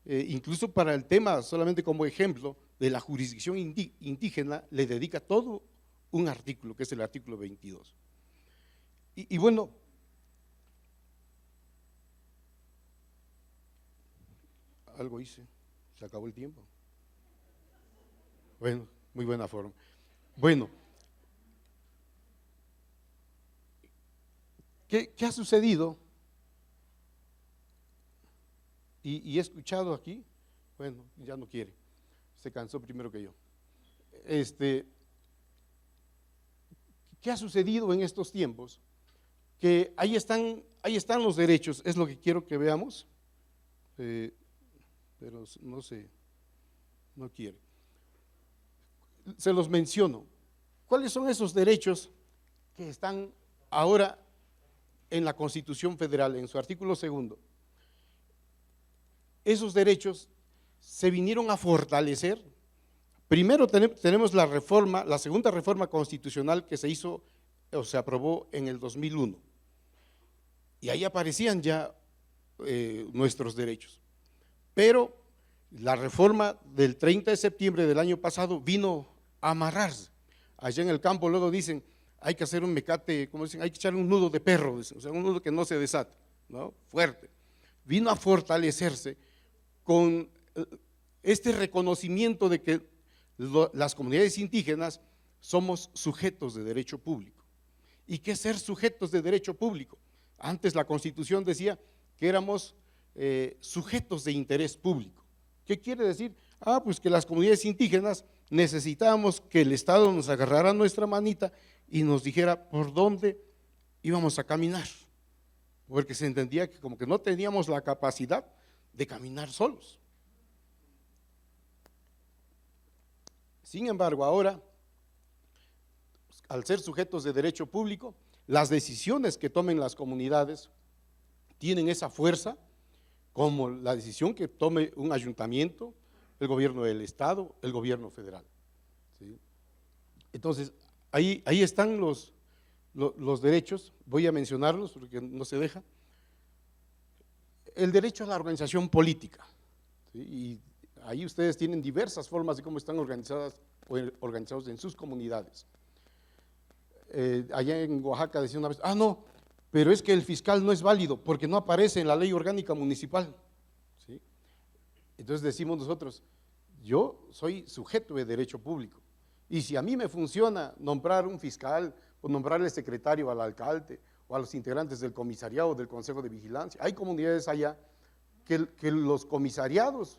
incluso para el tema, solamente como ejemplo, de la jurisdicción indígena, le dedica todo un artículo, que es el artículo 22. Y bueno, algo hice, se acabó el tiempo. Bueno, muy buena forma. Bueno, ¿qué ha sucedido? Y he escuchado aquí, bueno, ya no quiere, se cansó primero que yo. ¿Qué ha sucedido en estos tiempos? Que ahí están los derechos, es lo que quiero que veamos, pero no sé, no quiere. Se los menciono. ¿Cuáles son esos derechos que están ahora en la Constitución Federal, en su artículo 2? Esos derechos se vinieron a fortalecer. Primero tenemos la reforma, la segunda reforma constitucional que se hizo o se aprobó en el 2001. Y ahí aparecían ya nuestros derechos. Pero la reforma del 30 de septiembre del año pasado vino a amarrarse. Allá en el campo luego dicen, hay que hacer un mecate, como dicen, hay que echar un nudo de perro, o sea, un nudo que no se desate, ¿no? Fuerte. Vino a fortalecerse con este reconocimiento de que las comunidades indígenas somos sujetos de derecho público. ¿Y qué es ser sujetos de derecho público? Antes la Constitución decía que éramos sujetos de interés público. ¿Qué quiere decir? Pues que las comunidades indígenas necesitábamos que el Estado nos agarrara nuestra manita y nos dijera por dónde íbamos a caminar, porque se entendía que como que no teníamos la capacidad de caminar solos. Sin embargo, ahora, al ser sujetos de derecho público, las decisiones que tomen las comunidades tienen esa fuerza, como la decisión que tome un ayuntamiento, el gobierno del Estado, el gobierno federal, ¿sí? Entonces, ahí están los derechos, voy a mencionarlos porque no se deja. El derecho a la organización política, ¿sí? ¿sí? Y ahí ustedes tienen diversas formas de cómo están organizados en sus comunidades. Allá en Oaxaca decía una vez, no, pero es que el fiscal no es válido porque no aparece en la ley orgánica municipal. ¿Sí? Entonces decimos nosotros, yo soy sujeto de derecho público y si a mí me funciona nombrar un fiscal o nombrarle secretario al alcalde o a los integrantes del comisariado o del consejo de vigilancia, hay comunidades allá que los comisariados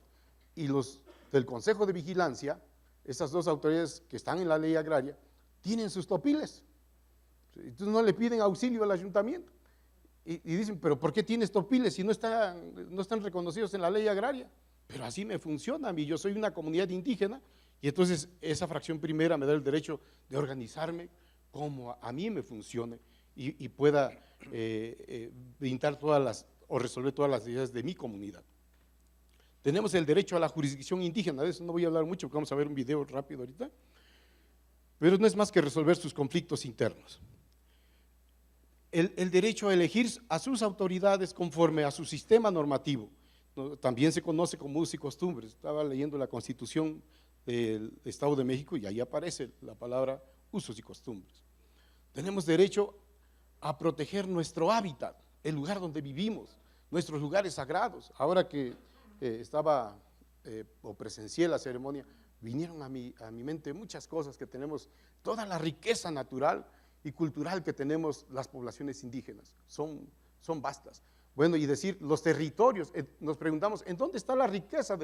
y los del consejo de vigilancia, esas dos autoridades que están en la ley agraria, tienen sus topiles. Entonces no le piden auxilio al ayuntamiento y dicen, pero ¿por qué tienes topiles si no están reconocidos en la ley agraria? Pero así me funciona a mí, yo soy una comunidad indígena y entonces esa fracción primera me da el derecho de organizarme como a mí me funcione y pueda brindar resolver todas las necesidades de mi comunidad. Tenemos el derecho a la jurisdicción indígena, de eso no voy a hablar mucho porque vamos a ver un video rápido ahorita, pero no es más que resolver sus conflictos internos. El derecho a elegir a sus autoridades conforme a su sistema normativo, ¿no? También se conoce como usos y costumbres. Estaba leyendo la Constitución del Estado de México y ahí aparece la palabra usos y costumbres. Tenemos derecho a proteger nuestro hábitat, el lugar donde vivimos, nuestros lugares sagrados. Ahora que o presencié la ceremonia, vinieron a mi mente muchas cosas que tenemos, toda la riqueza natural y cultural que tenemos las poblaciones indígenas, son vastas. Bueno, y decir los territorios, nos preguntamos, ¿en dónde está la riqueza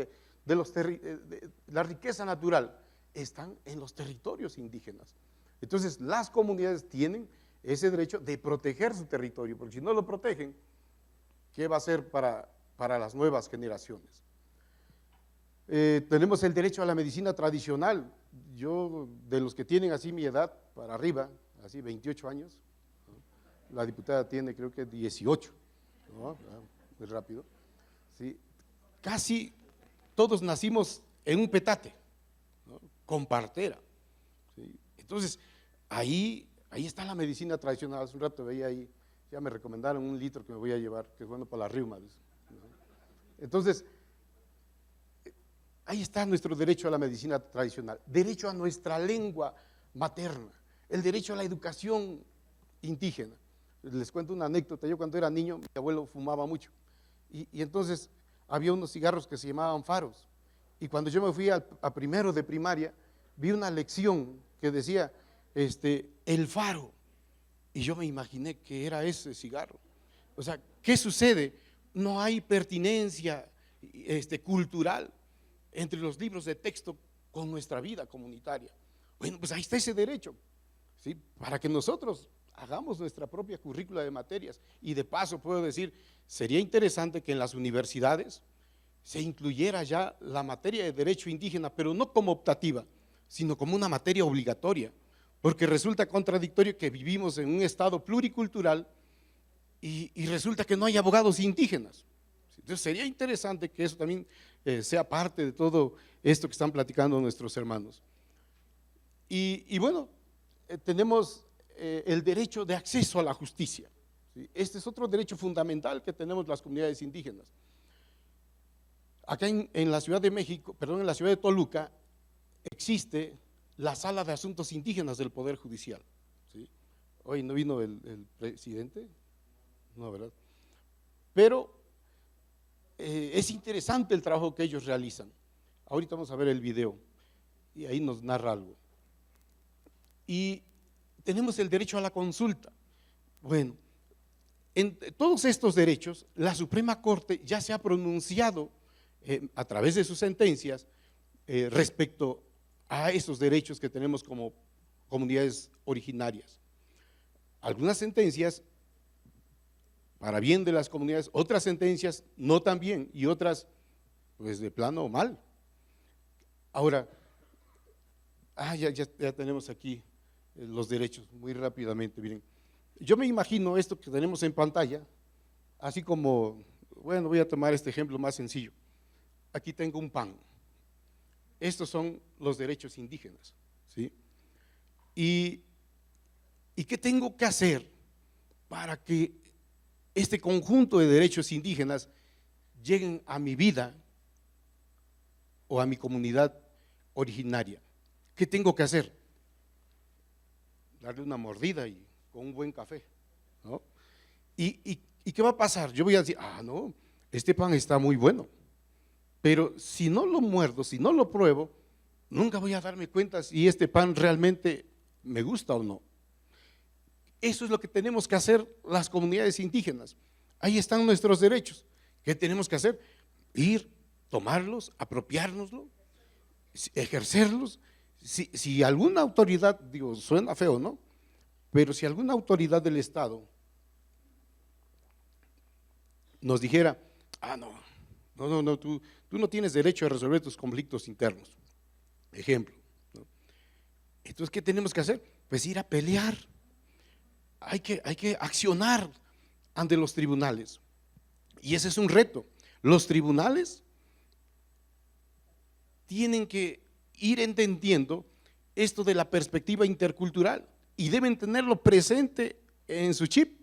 la riqueza natural? Están en los territorios indígenas. Entonces, las comunidades tienen ese derecho de proteger su territorio, porque si no lo protegen, ¿qué va a hacer para las nuevas generaciones? Tenemos el derecho a la medicina tradicional. Yo, de los que tienen así mi edad, para arriba, así 28 años, ¿no? La diputada tiene creo que 18, ¿no? Muy rápido. ¿Sí? Casi todos nacimos en un petate, ¿no? Con partera. ¿Sí? Entonces, ahí está la medicina tradicional. Hace un rato veía ahí, ya me recomendaron un litro que me voy a llevar, que es bueno para la riuma. ¿No? Entonces, ahí está nuestro derecho a la medicina tradicional, derecho a nuestra lengua materna, el derecho a la educación indígena. Les cuento una anécdota, yo cuando era niño, mi abuelo fumaba mucho, y entonces había unos cigarros que se llamaban faros, y cuando yo me fui a primero de primaria, vi una lección que decía, el faro, y yo me imaginé que era ese cigarro. O sea, ¿qué sucede? No hay pertinencia cultural entre los libros de texto con nuestra vida comunitaria. Bueno, pues ahí está ese derecho, ¿sí? Para que nosotros hagamos nuestra propia currícula de materias. Y de paso puedo decir, sería interesante que en las universidades se incluyera ya la materia de derecho indígena, pero no como optativa, sino como una materia obligatoria, porque resulta contradictorio que vivimos en un estado pluricultural y resulta que no hay abogados indígenas. Entonces sería interesante que eso también sea parte de todo esto que están platicando nuestros hermanos. Y bueno, tenemos el derecho de acceso a la justicia, ¿sí? Este es otro derecho fundamental que tenemos las comunidades indígenas. Acá en la Ciudad de México, perdón, en la ciudad de Toluca, existe la Sala de Asuntos Indígenas del Poder Judicial, ¿sí? Hoy no vino el presidente, no, ¿verdad? Pero es interesante el trabajo que ellos realizan. Ahorita vamos a ver el video y ahí nos narra algo. Y tenemos el derecho a la consulta. Bueno, en todos estos derechos, la Suprema Corte ya se ha pronunciado a través de sus sentencias respecto a esos derechos que tenemos como comunidades originarias. Algunas sentencias para bien de las comunidades, otras sentencias no tan bien y otras pues de plano mal. Ahora, ya tenemos aquí los derechos muy rápidamente. Miren, yo me imagino esto que tenemos en pantalla, así como, bueno, voy a tomar este ejemplo más sencillo. Aquí tengo un pan. Estos son los derechos indígenas, ¿sí? ¿Y qué tengo que hacer para que este conjunto de derechos indígenas lleguen a mi vida o a mi comunidad originaria. ¿Qué tengo que hacer? Darle una mordida y con un buen café, ¿no? ¿Y qué va a pasar? Yo voy a decir, no, este pan está muy bueno, pero si no lo muerdo, si no lo pruebo, nunca voy a darme cuenta si este pan realmente me gusta o no. Eso es lo que tenemos que hacer las comunidades indígenas. Ahí están nuestros derechos. ¿Qué tenemos que hacer? Ir, tomarlos, apropiárnoslo, ejercerlos. Si alguna autoridad, digo, suena feo, ¿no? Pero si alguna autoridad del Estado nos dijera, no, tú no tienes derecho a resolver tus conflictos internos, ejemplo, ¿no? Entonces, ¿qué tenemos que hacer? Pues ir a pelear, hay que accionar ante los tribunales, y ese es un reto. Los tribunales tienen que ir entendiendo esto de la perspectiva intercultural y deben tenerlo presente en su chip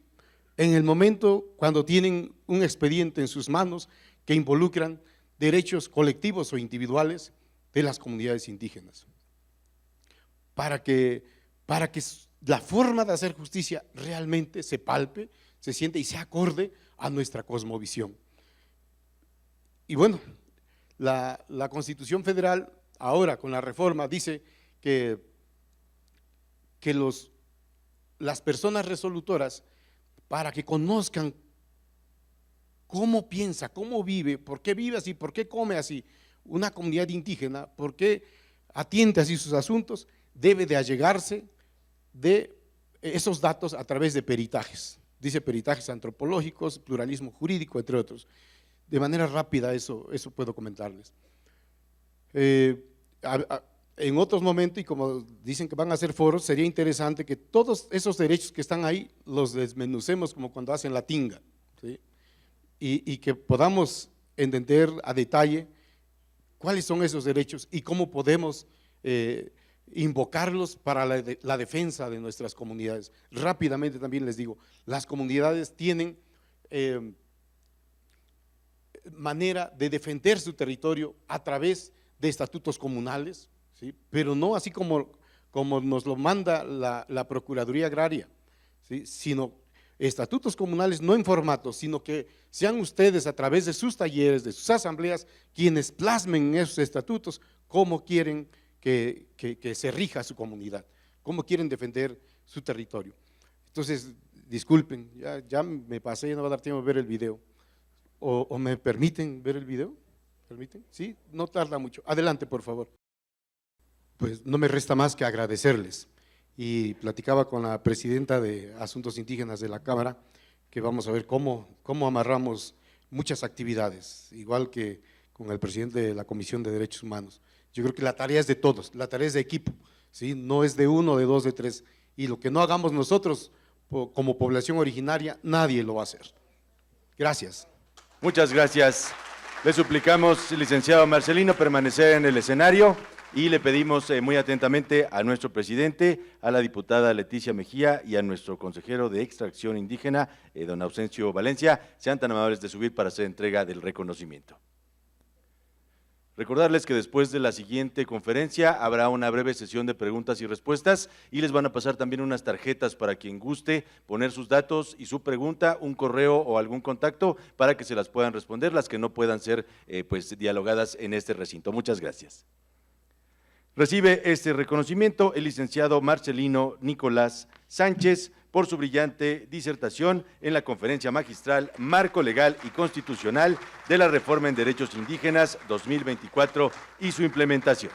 en el momento cuando tienen un expediente en sus manos que involucran derechos colectivos o individuales de las comunidades indígenas. Para que la forma de hacer justicia realmente se palpe, se siente y se acorde a nuestra cosmovisión. Y bueno, la Constitución Federal ahora con la reforma dice que las personas resolutoras, para que conozcan cómo piensa, cómo vive, por qué vive así, por qué come así una comunidad indígena, por qué atiende así sus asuntos, debe de allegarse de esos datos a través de peritajes. Dice peritajes antropológicos, pluralismo jurídico, entre otros. De manera rápida eso puedo comentarles. En otros momentos, y como dicen que van a hacer foros, sería interesante que todos esos derechos que están ahí los desmenucemos como cuando hacen la tinga, ¿sí? Y que podamos entender a detalle cuáles son esos derechos y cómo podemos invocarlos para la defensa de nuestras comunidades. Rápidamente también les digo, las comunidades tienen manera de defender su territorio a través de estatutos comunales, ¿sí? Pero no así como nos lo manda la Procuraduría Agraria, ¿sí? Sino estatutos comunales no en formato, sino que sean ustedes a través de sus talleres, de sus asambleas, quienes plasmen esos estatutos cómo quieren que se rija su comunidad, cómo quieren defender su territorio. Entonces, disculpen, ya me pasé, ya no va a dar tiempo de ver el video. ¿O me permiten ver el video? ¿Permiten? Sí, no tarda mucho. Adelante, por favor. Pues no me resta más que agradecerles. Y platicaba con la presidenta de Asuntos Indígenas de la Cámara, que vamos a ver cómo amarramos muchas actividades, igual que con el presidente de la Comisión de Derechos Humanos. Yo creo que la tarea es de todos, la tarea es de equipo, ¿sí? No es de uno, de dos, de tres. Y lo que no hagamos nosotros como población originaria, nadie lo va a hacer. Gracias. Muchas gracias. Le suplicamos, licenciado Marcelino, permanecer en el escenario y le pedimos muy atentamente a nuestro presidente, a la diputada Leticia Mejía y a nuestro consejero de extracción indígena, don Ausencio Valencia, sean tan amables de subir para hacer entrega del reconocimiento. Recordarles que después de la siguiente conferencia habrá una breve sesión de preguntas y respuestas y les van a pasar también unas tarjetas para quien guste poner sus datos y su pregunta, un correo o algún contacto para que se las puedan responder, las que no puedan ser pues dialogadas en este recinto. Muchas gracias. Recibe este reconocimiento el licenciado Marcelino Nicolás Sánchez por su brillante disertación en la Conferencia Magistral Marco Legal y Constitucional de la Reforma en Derechos Indígenas 2024 y su implementación.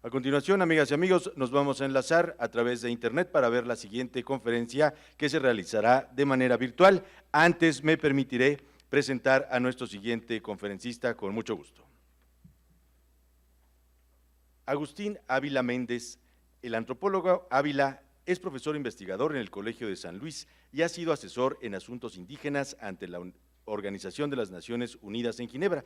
A continuación, amigas y amigos, nos vamos a enlazar a través de internet para ver la siguiente conferencia que se realizará de manera virtual. Antes me permitiré presentar a nuestro siguiente conferencista con mucho gusto. Agustín Ávila Méndez. El antropólogo Ávila es profesor investigador en el Colegio de San Luis y ha sido asesor en asuntos indígenas ante la Organización de las Naciones Unidas en Ginebra.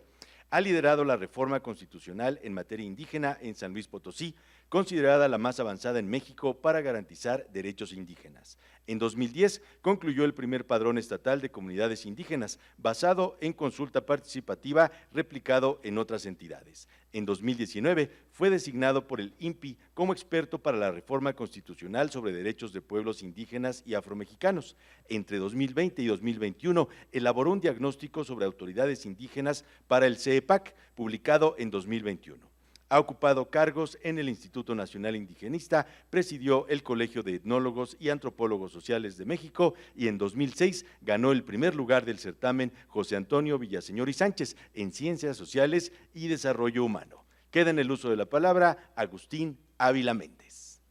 Ha liderado la reforma constitucional en materia indígena en San Luis Potosí, considerada la más avanzada en México para garantizar derechos indígenas. En 2010 concluyó el primer padrón estatal de comunidades indígenas, basado en consulta participativa replicado en otras entidades. En 2019 fue designado por el INPI como experto para la reforma constitucional sobre derechos de pueblos indígenas y afromexicanos. Entre 2020 y 2021 elaboró un diagnóstico sobre autoridades indígenas para el CEPAC, publicado en 2021. Ha ocupado cargos en el Instituto Nacional Indigenista, presidió el Colegio de Etnólogos y Antropólogos Sociales de México y en 2006 ganó el primer lugar del certamen José Antonio Villaseñor y Sánchez en Ciencias Sociales y Desarrollo Humano. Queda en el uso de la palabra Agustín Ávila Méndez.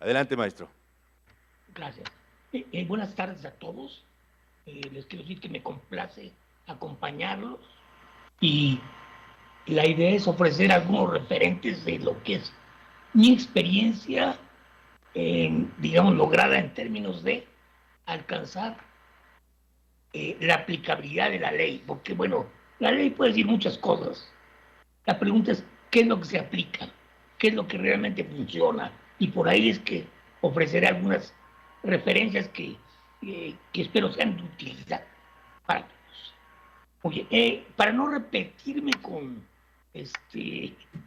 Adelante, maestro. Gracias. Buenas tardes a todos. Les quiero decir que me complace acompañarlos y la idea es ofrecer algunos referentes de lo que es mi experiencia, digamos, lograda en términos de alcanzar la aplicabilidad de la ley, porque, bueno, la ley puede decir muchas cosas. La pregunta es, ¿qué es lo que se aplica? ¿Qué es lo que realmente funciona? Y por ahí es que ofreceré algunas referencias que espero sean de utilidad para todos. Oye, para no repetirme con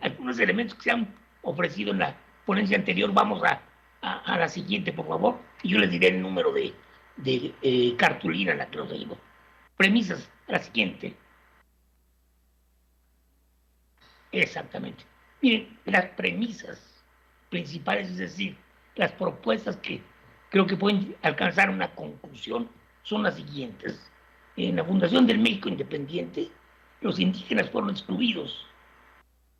algunos elementos que se han ofrecido en la ponencia anterior, vamos a la siguiente, por favor, y yo les diré el número de cartulina en la que lo digo. Premisas, la siguiente. Exactamente. Miren, las premisas principales, es decir, las propuestas que creo que pueden alcanzar una conclusión, son las siguientes. En la fundación del México Independiente, los indígenas fueron excluidos,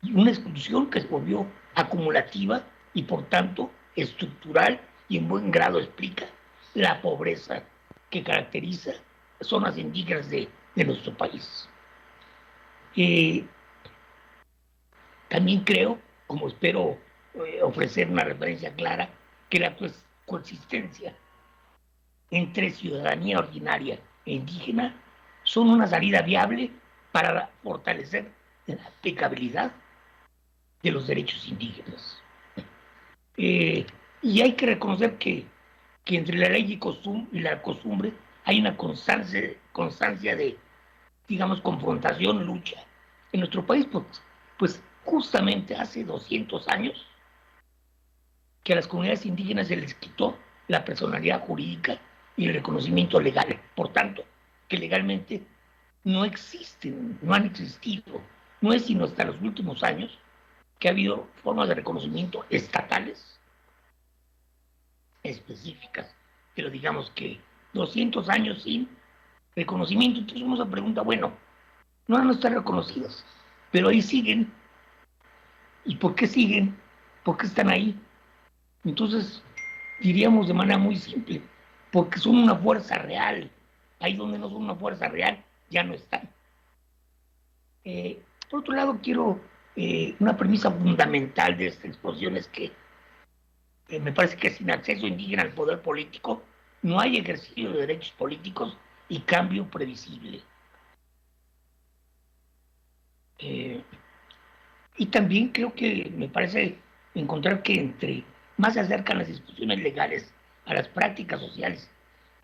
y una exclusión que se volvió acumulativa y por tanto estructural y en buen grado explica la pobreza que caracteriza zonas indígenas de nuestro país. También creo, como espero ofrecer una referencia clara, que la coexistencia entre ciudadanía ordinaria e indígena son una salida viable para fortalecer la aplicabilidad de los derechos indígenas. Y hay que reconocer que entre la ley y la costumbre hay una constancia de, digamos, confrontación, lucha. En nuestro país, pues justamente hace 200 años que a las comunidades indígenas se les quitó la personalidad jurídica y el reconocimiento legal. Por tanto, que legalmente no existen, no han existido. No es sino hasta los últimos años que ha habido formas de reconocimiento estatales específicas, pero digamos que 200 años sin reconocimiento. Entonces uno se pregunta, bueno, no van a estar reconocidas, pero ahí siguen. ¿Y por qué siguen? ¿Por qué están ahí? Entonces, diríamos de manera muy simple, porque son una fuerza real. Ahí donde no son una fuerza real, ya no están. Por otro lado, quiero una premisa fundamental de esta exposición es que me parece que sin acceso indígena al poder político no hay ejercicio de derechos políticos y cambio previsible. Y también creo que me parece encontrar que entre más se acercan las discusiones legales a las prácticas sociales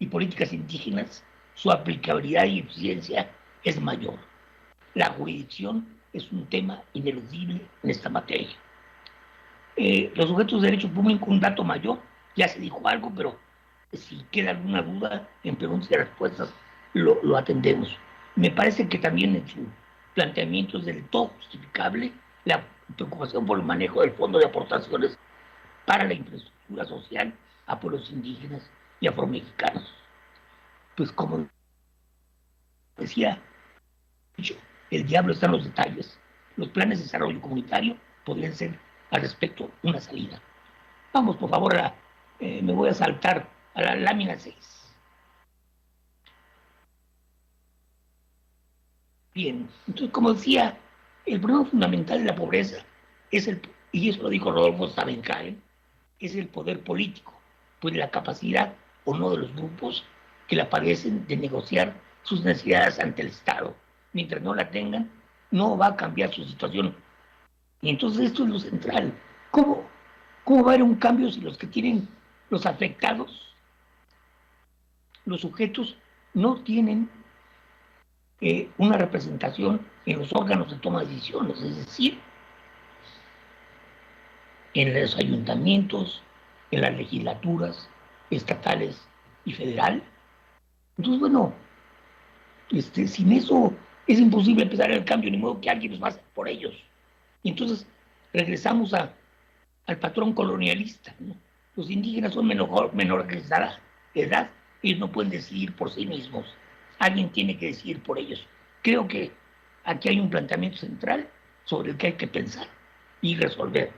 y políticas indígenas, su aplicabilidad y eficiencia es mayor. La jurisdicción es un tema ineludible en esta materia. Los sujetos de derecho público, un dato mayor, ya se dijo algo, pero si queda alguna duda en preguntas y respuestas, lo atendemos. Me parece que también en su planteamiento es del todo justificable la preocupación por el manejo del fondo de aportaciones para la infraestructura social a pueblos indígenas y afromexicanos. Pues como decía, el diablo está en los detalles. Los planes de desarrollo comunitario podrían ser al respecto una salida. Vamos, por favor, me voy a saltar a la lámina 6. Bien, entonces, como decía, el problema fundamental de la pobreza es y eso lo dijo Rodolfo Stavenhagen, es el poder político, pues la capacidad o no de los grupos que la padecen de negociar sus necesidades ante el Estado. Mientras no la tengan, no va a cambiar su situación. Y entonces esto es lo central. ¿Cómo ¿Cómo va a haber un cambio si los que tienen, los afectados, los sujetos, no tienen una representación en los órganos de toma de decisiones? Es decir, en los ayuntamientos, en las legislaturas estatales y federal. Entonces, bueno, sin eso es imposible empezar el cambio, ni modo que alguien los va a hacer por ellos. Y entonces regresamos al patrón colonialista, ¿no? Los indígenas son menores de edad, ellos no pueden decidir por sí mismos, alguien tiene que decidir por ellos. Creo que aquí hay un planteamiento central sobre el que hay que pensar y resolver.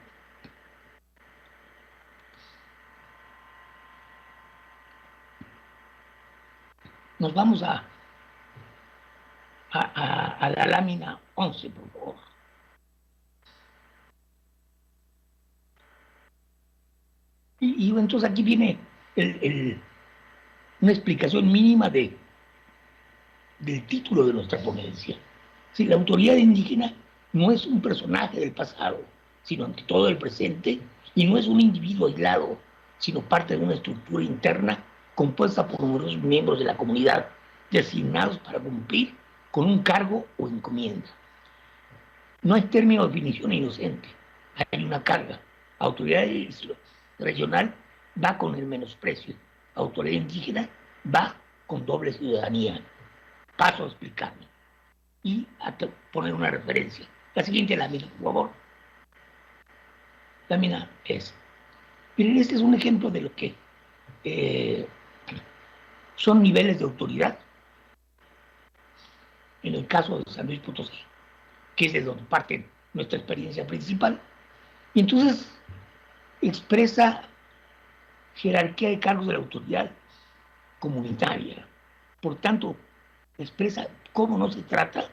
Nos vamos a la lámina 11, por favor. Y entonces aquí viene una explicación mínima del título de nuestra ponencia. Si la autoridad indígena no es un personaje del pasado, sino ante todo el presente, y no es un individuo aislado, sino parte de una estructura interna compuesta por numerosos miembros de la comunidad designados para cumplir con un cargo o encomienda. No hay término de definición inocente, hay una carga. Autoridad regional va con el menosprecio, autoridad indígena va con doble ciudadanía. Paso a explicarme y a poner una referencia. La siguiente lámina, por favor. Lámina es. Miren, este es un ejemplo de lo que son niveles de autoridad. En el caso de San Luis Potosí, que es de donde parte nuestra experiencia principal. Y entonces expresa jerarquía de cargos de la autoridad comunitaria. Por tanto, expresa cómo no se trata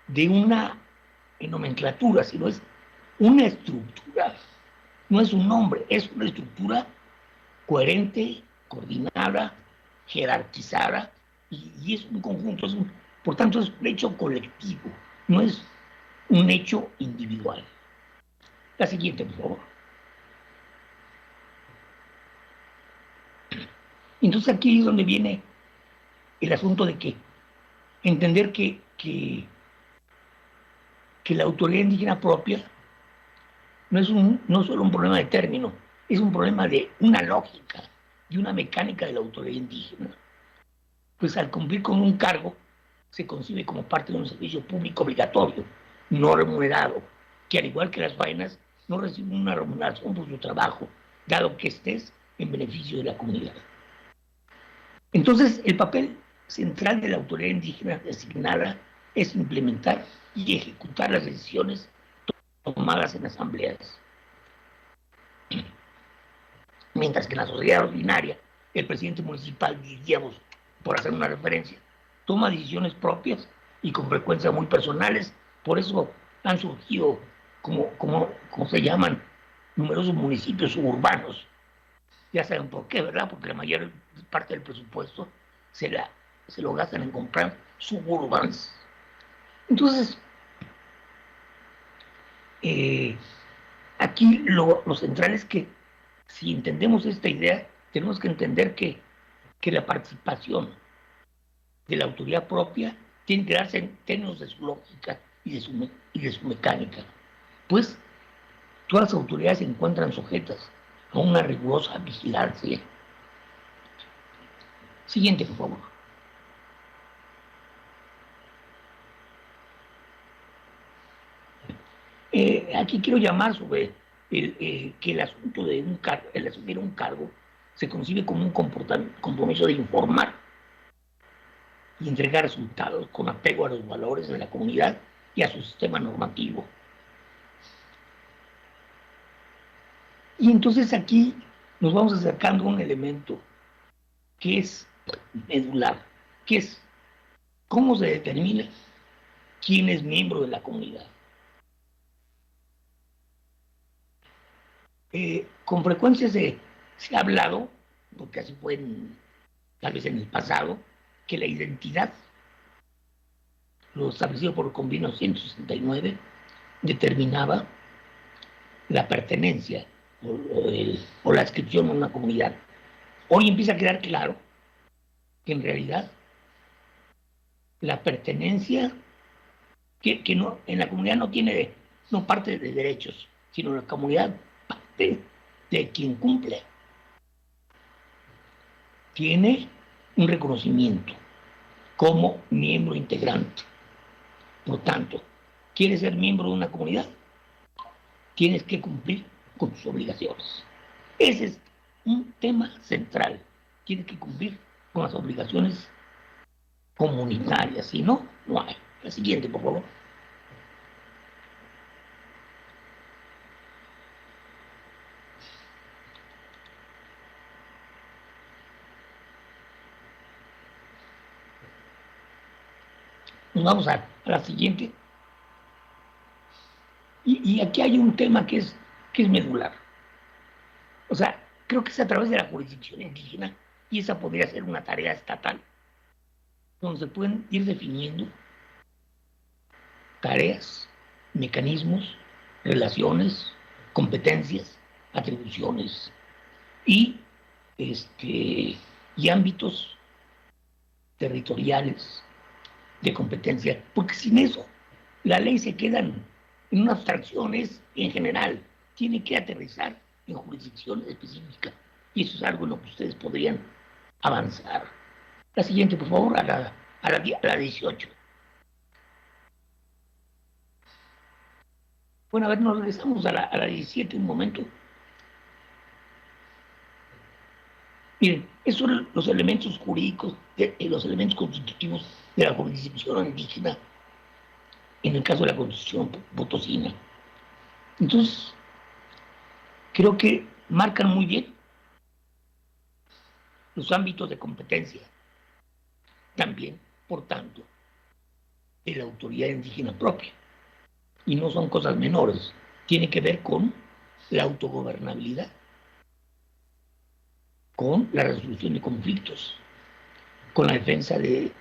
de una nomenclatura, sino es una estructura. No es un nombre, es una estructura coherente, coordinada, jerarquizada, y es un conjunto, por tanto es un hecho colectivo, no es un hecho individual. La siguiente, por favor. Entonces aquí es donde viene el asunto de que entender que la autoridad indígena propia no es solo un problema de término, es un problema de una lógica, de una mecánica de la autoridad indígena. Pues al cumplir con un cargo, se concibe como parte de un servicio público obligatorio, no remunerado, que al igual que las faenas, no reciben una remuneración por su trabajo, dado que estés en beneficio de la comunidad. Entonces, el papel central de la autoridad indígena designada es implementar y ejecutar las decisiones tomadas en asambleas. Mientras que en la sociedad ordinaria, el presidente municipal, diríamos, por hacer una referencia, toma decisiones propias y con frecuencia muy personales. Por eso han surgido, como se llaman, numerosos municipios suburbanos. Ya saben por qué, ¿verdad? Porque la mayor parte del presupuesto se lo gastan en comprar suburbans. Entonces, aquí lo central es que si entendemos esta idea, tenemos que entender que la participación de la autoridad propia tiene que darse en términos de su lógica y de su mecánica. Pues todas las autoridades se encuentran sujetas a una rigurosa vigilancia. Siguiente, por favor. Aquí quiero llamar sobre que el asunto de el asumir un cargo se concibe como un compromiso de informar y entregar resultados con apego a los valores de la comunidad y a su sistema normativo. Y entonces aquí nos vamos acercando a un elemento que es medular, que es cómo se determina quién es miembro de la comunidad. Con frecuencia se ha hablado, porque así fue tal vez en el pasado, que la identidad, lo establecido por el Convenio 169, determinaba la pertenencia o la adscripción a una comunidad. Hoy empieza a quedar claro que en realidad la pertenencia, que no, en la comunidad no parte de derechos, sino la comunidad parte de quien cumple. Tiene un reconocimiento como miembro integrante. Por tanto, ¿quieres ser miembro de una comunidad? Tienes que cumplir con tus obligaciones. Ese es un tema central. Tienes que cumplir con las obligaciones comunitarias. Si no, no hay. La siguiente, por favor. Nos vamos a la siguiente. Y aquí hay un tema que es medular. O sea, creo que es a través de la jurisdicción indígena, y esa podría ser una tarea estatal, donde se pueden ir definiendo tareas, mecanismos, relaciones, competencias, atribuciones y ámbitos territoriales de competencia, porque sin eso la ley se queda en unas abstracciones en general, tiene que aterrizar en jurisdicción específica, y eso es algo en lo que ustedes podrían avanzar. La siguiente, por favor, a la 18. Bueno, a ver, nos regresamos a la 17 un momento. Miren, esos son los elementos jurídicos, los elementos constitutivos de la jurisdicción indígena, en el caso de la Constitución potosina. Entonces, creo que marcan muy bien los ámbitos de competencia. También, por tanto, de la autoridad indígena propia. Y no son cosas menores. Tiene que ver con la autogobernabilidad, con la resolución de conflictos, con la defensa de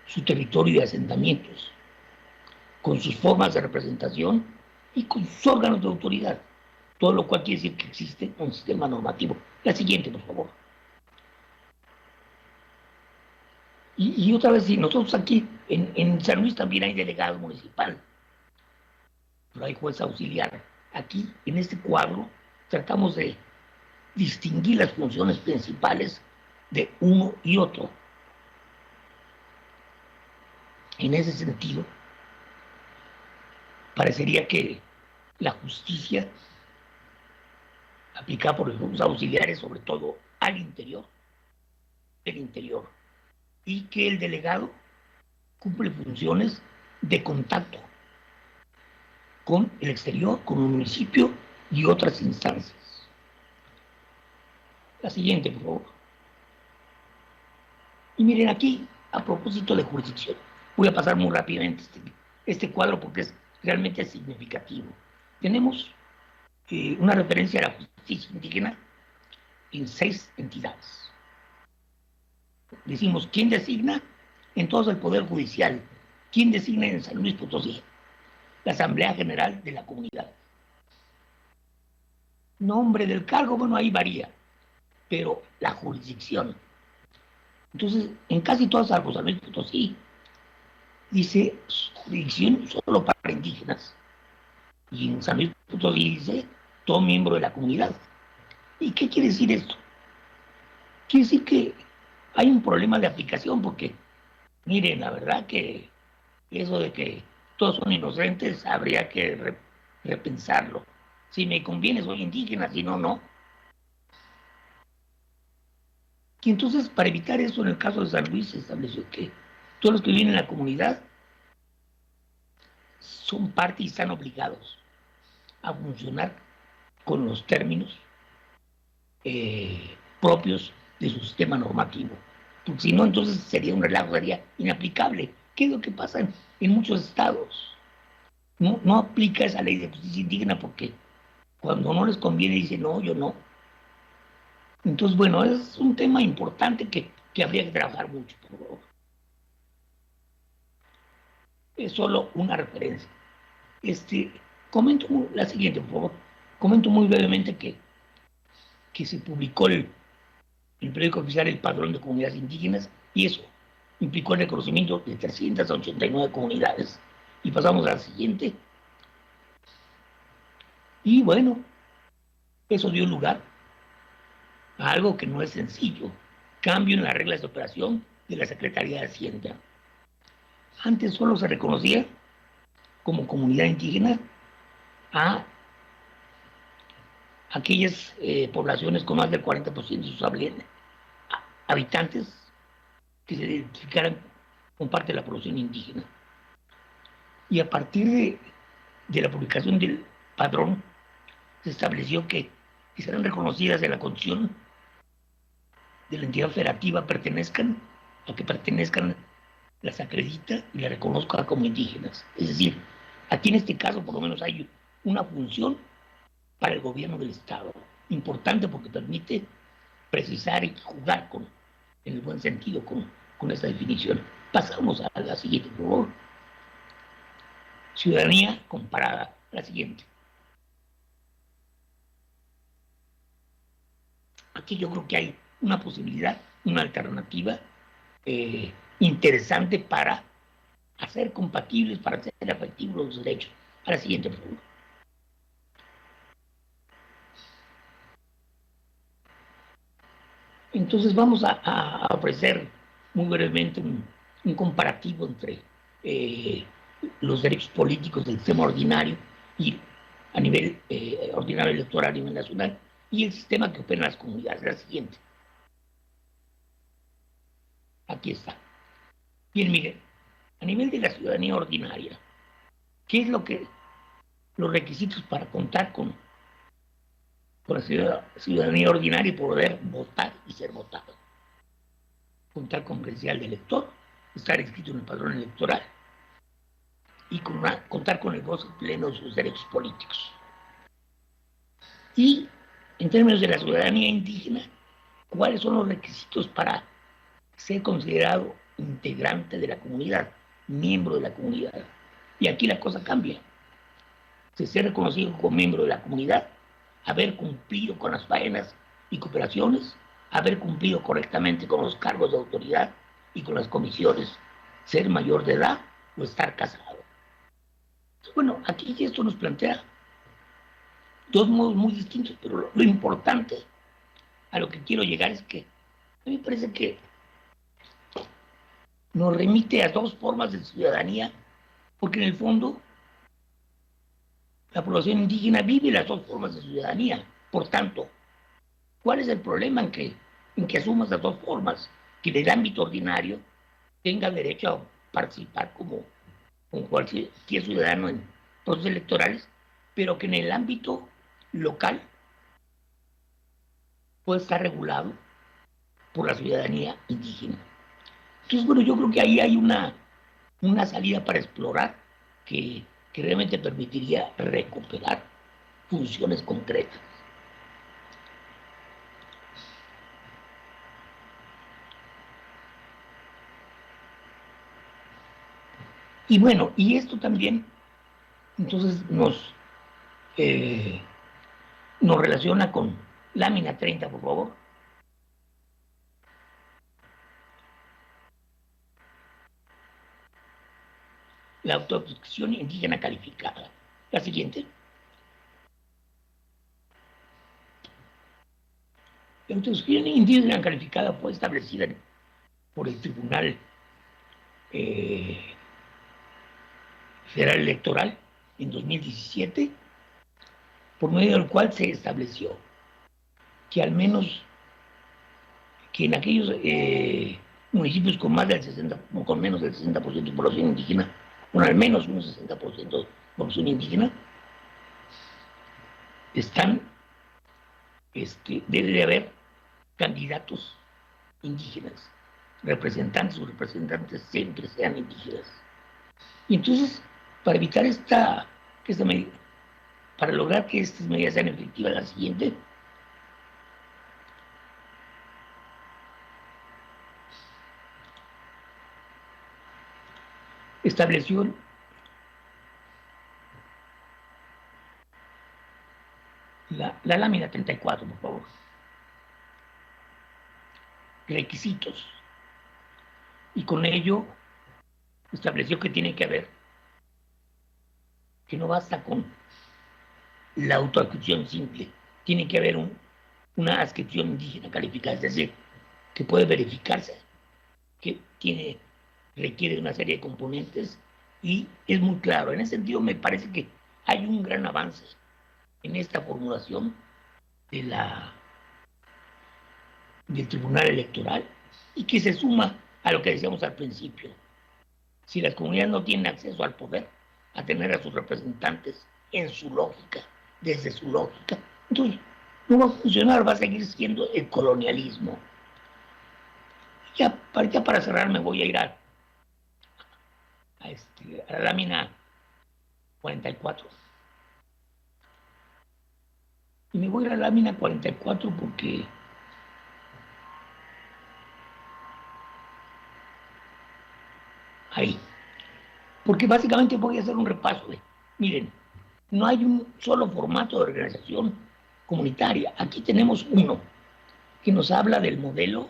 su territorio y de asentamientos, con sus formas de representación y con sus órganos de autoridad. Todo lo cual quiere decir que existe un sistema normativo. La siguiente, por favor. Y otra vez, sí, nosotros aquí en San Luis también hay delegado municipal, pero hay juez auxiliar. Aquí, en este cuadro, tratamos de distinguir las funciones principales de uno y otro. En ese sentido, parecería que la justicia aplicada por los jueces auxiliares, sobre todo al interior, y que el delegado cumple funciones de contacto con el exterior, con el municipio y otras instancias. La siguiente, por favor. Y miren aquí, a propósito de jurisdicción, voy a pasar muy rápidamente este cuadro porque es realmente significativo. Tenemos una referencia a la justicia indígena en 6 entidades. Decimos, ¿quién designa? Entonces el Poder Judicial. ¿Quién designa en San Luis Potosí? La Asamblea General de la Comunidad. Nombre del cargo, bueno, ahí varía, pero la jurisdicción. Entonces, en casi todas las San Luis Potosí, dice jurisdicción solo para indígenas. Y en San Luis Potosí dice todo miembro de la comunidad. ¿Y qué quiere decir esto? Quiere decir que hay un problema de aplicación, porque, miren, la verdad que eso de que todos son inocentes habría que repensarlo. Si me conviene soy indígena, si no, no. Y entonces, para evitar eso, en el caso de San Luis se estableció que todos los que viven en la comunidad son parte y están obligados a funcionar con los términos propios de su sistema normativo. Porque si no, entonces sería un relajo, sería inaplicable. ¿Qué es lo que pasa en muchos estados? No aplica esa ley de justicia indígena porque cuando no les conviene dicen, no, yo no. Entonces, bueno, es un tema importante que habría que trabajar mucho, por favor. Es solo una referencia. Comento la siguiente, por favor. Comento muy brevemente que se publicó el periódico oficial El Padrón de Comunidades Indígenas, y eso implicó el reconocimiento de 389 comunidades. Y pasamos a la siguiente. Y bueno, eso dio lugar a algo que no es sencillo: cambio en las reglas de operación de la Secretaría de Hacienda. Antes solo se reconocía como comunidad indígena a aquellas poblaciones con más del 40% de sus habitantes que se identificaran con parte de la población indígena. Y a partir de la publicación del padrón, se estableció que serán reconocidas de la condición de la entidad federativa a que pertenezcan, las acredita y las reconozca como indígenas. Es decir, aquí en este caso por lo menos hay una función para el gobierno del Estado, importante porque permite precisar y jugar en el buen sentido con esta definición. Pasamos a la siguiente, por favor. Ciudadanía comparada, la siguiente. Aquí yo creo que hay una posibilidad, una alternativa interesante para hacer compatibles, para hacer efectivos los derechos. A la siguiente, por favor. Entonces vamos a ofrecer muy brevemente un comparativo entre los derechos políticos del sistema ordinario y a nivel ordinario electoral a nivel nacional y el sistema que opera en las comunidades. La siguiente. Aquí está. Bien, miren, a nivel de la ciudadanía ordinaria, ¿qué es los requisitos para contar con la ciudadanía ordinaria y poder votar y ser votado? Contar con credencial de elector, estar inscrito en el padrón electoral y contar con el goce pleno de sus derechos políticos. Y en términos de la ciudadanía indígena, ¿cuáles son los requisitos para ser considerado integrante de la comunidad, miembro de la comunidad? Y aquí la cosa cambia. Se ser reconocido como miembro de la comunidad, haber cumplido con las faenas y cooperaciones, haber cumplido correctamente con los cargos de autoridad y con las comisiones, ser mayor de edad o estar casado. Bueno, aquí esto nos plantea dos modos muy distintos, pero lo importante a lo que quiero llegar es que a mí me parece que nos remite a dos formas de ciudadanía, porque en el fondo la población indígena vive las dos formas de ciudadanía. Por tanto, ¿cuál es el problema en que asumas las dos formas? Que en el ámbito ordinario tenga derecho a participar como cualquier ciudadano en procesos electorales, pero que en el ámbito local puede estar regulado por la ciudadanía indígena. Entonces, bueno, yo creo que ahí hay una salida para explorar que realmente permitiría recuperar funciones concretas. Y bueno, y esto también, entonces nos relaciona con lámina 30, por favor. La autodescripción indígena calificada. La siguiente. La autodescripción indígena calificada fue establecida por el Tribunal Federal Electoral en 2017, por medio del cual se estableció que al menos que en aquellos municipios con menos del 60% de población indígena, con al menos un 60% de población indígena, debe de haber candidatos indígenas, representantes o representantes siempre sean indígenas. Y entonces, para evitar para lograr que estas medidas sean efectivas, la siguiente, estableció la lámina 34, por favor. Requisitos. Y con ello estableció que tiene que haber, que no basta con la autoadscripción simple, tiene que haber una adscripción indígena calificada, es decir, que puede verificarse, que requiere una serie de componentes y es muy claro. En ese sentido me parece que hay un gran avance en esta formulación del Tribunal Electoral y que se suma a lo que decíamos al principio. Si las comunidades no tienen acceso al poder, a tener a sus representantes en su lógica, desde su lógica, entonces no va a funcionar, va a seguir siendo el colonialismo. Ya para cerrar me voy a ir a la lámina 44. Y me voy a la lámina 44 porque ahí. Porque básicamente voy a hacer un repaso de, miren, no hay un solo formato de organización comunitaria. Aquí tenemos uno que nos habla del modelo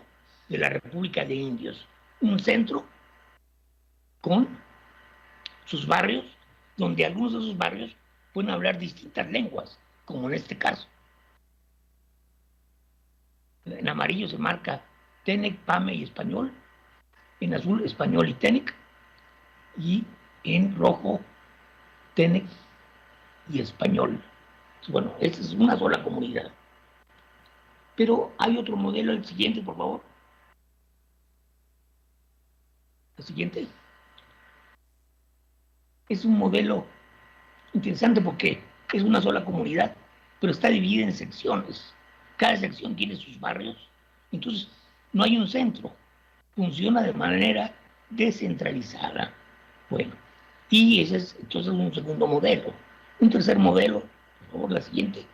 de la República de Indios. Un centro con sus barrios, donde algunos de esos barrios pueden hablar distintas lenguas, como en este caso. En amarillo se marca Tenec, Pame y Español, en azul Español y Tenec, y en rojo Tenec y Español. Bueno, esta es una sola comunidad. Pero hay otro modelo, el siguiente, por favor. El siguiente. Es un modelo interesante porque es una sola comunidad, pero está dividida en secciones. Cada sección tiene sus barrios, entonces no hay un centro. Funciona de manera descentralizada. Bueno, y ese es entonces un segundo modelo. Un tercer modelo, por favor, la siguiente.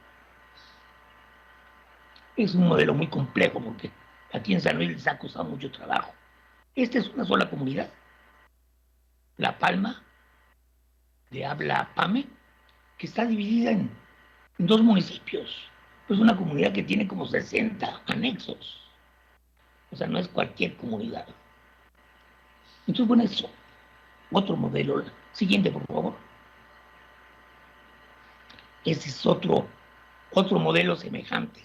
Es un modelo muy complejo porque aquí en San Luis les ha costado mucho trabajo. Esta es una sola comunidad. La Palma, de habla Pame, que está dividida en 2 municipios. Es una comunidad que tiene como 60 anexos. O sea, no es cualquier comunidad. Entonces, bueno, eso. Otro modelo. Siguiente, por favor. Ese es otro modelo semejante.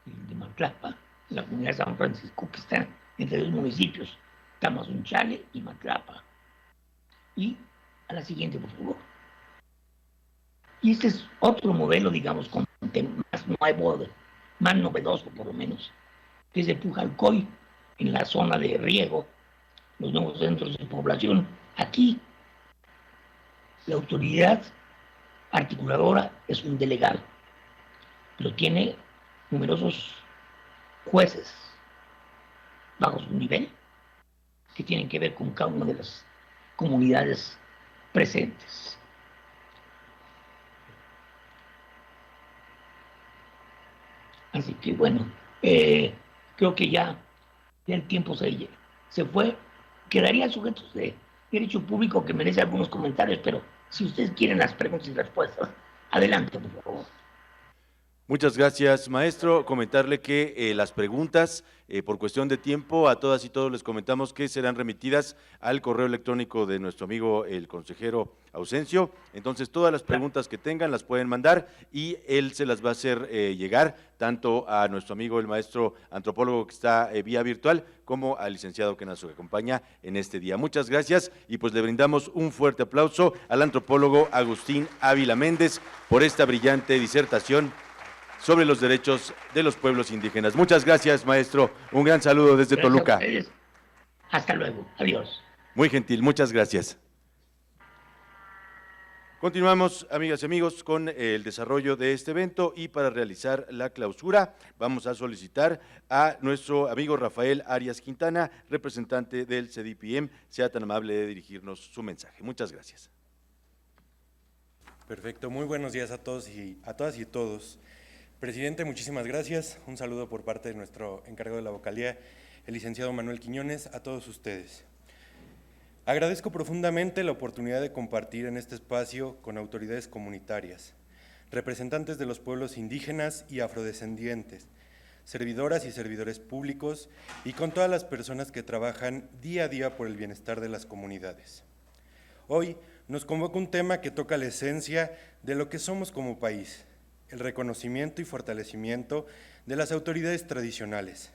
El de Matlapa, la comunidad de San Francisco, que está entre 2 municipios, Tamazunchale y Matlapa. Y a la siguiente, por favor. Y este es otro modelo, digamos, más nuevo, más novedoso por lo menos, que es de Pujalcoy, en la zona de riego, los nuevos centros de población. Aquí, la autoridad articuladora es un delegado, pero tiene numerosos jueces bajo su nivel que tienen que ver con cada una de las comunidades presentes. Así que bueno, creo que ya el tiempo se fue. Quedarían sujetos de derecho público que merece algunos comentarios, pero si ustedes quieren las preguntas y respuestas, adelante, por favor. Muchas gracias, maestro. Comentarle que las preguntas, por cuestión de tiempo, a todas y todos les comentamos que serán remitidas al correo electrónico de nuestro amigo el consejero Ausencio. Entonces, todas las preguntas que tengan las pueden mandar y él se las va a hacer llegar tanto a nuestro amigo el maestro antropólogo que está vía virtual, como al licenciado que nos acompaña en este día. Muchas gracias y pues le brindamos un fuerte aplauso al antropólogo Agustín Ávila Méndez por esta brillante disertación sobre los derechos de los pueblos indígenas. Muchas gracias, maestro. Un gran saludo desde Toluca. Hasta luego. Adiós. Muy gentil, muchas gracias. Continuamos, amigas y amigos, con el desarrollo de este evento y para realizar la clausura vamos a solicitar a nuestro amigo Rafael Arias Quintana, representante del CEDIPIEM, sea tan amable de dirigirnos su mensaje. Muchas gracias. Perfecto, muy buenos días a todos a todas y todos. Presidente, muchísimas gracias. Un saludo por parte de nuestro encargado de la vocalía, el licenciado Manuel Quiñones, a todos ustedes. Agradezco profundamente la oportunidad de compartir en este espacio con autoridades comunitarias. representantes de los pueblos indígenas y afrodescendientes, servidoras y servidores públicos y con todas las personas que trabajan día a día por el bienestar de las comunidades. Hoy nos convoca un tema que toca la esencia de lo que somos como país, el reconocimiento y fortalecimiento de las autoridades tradicionales.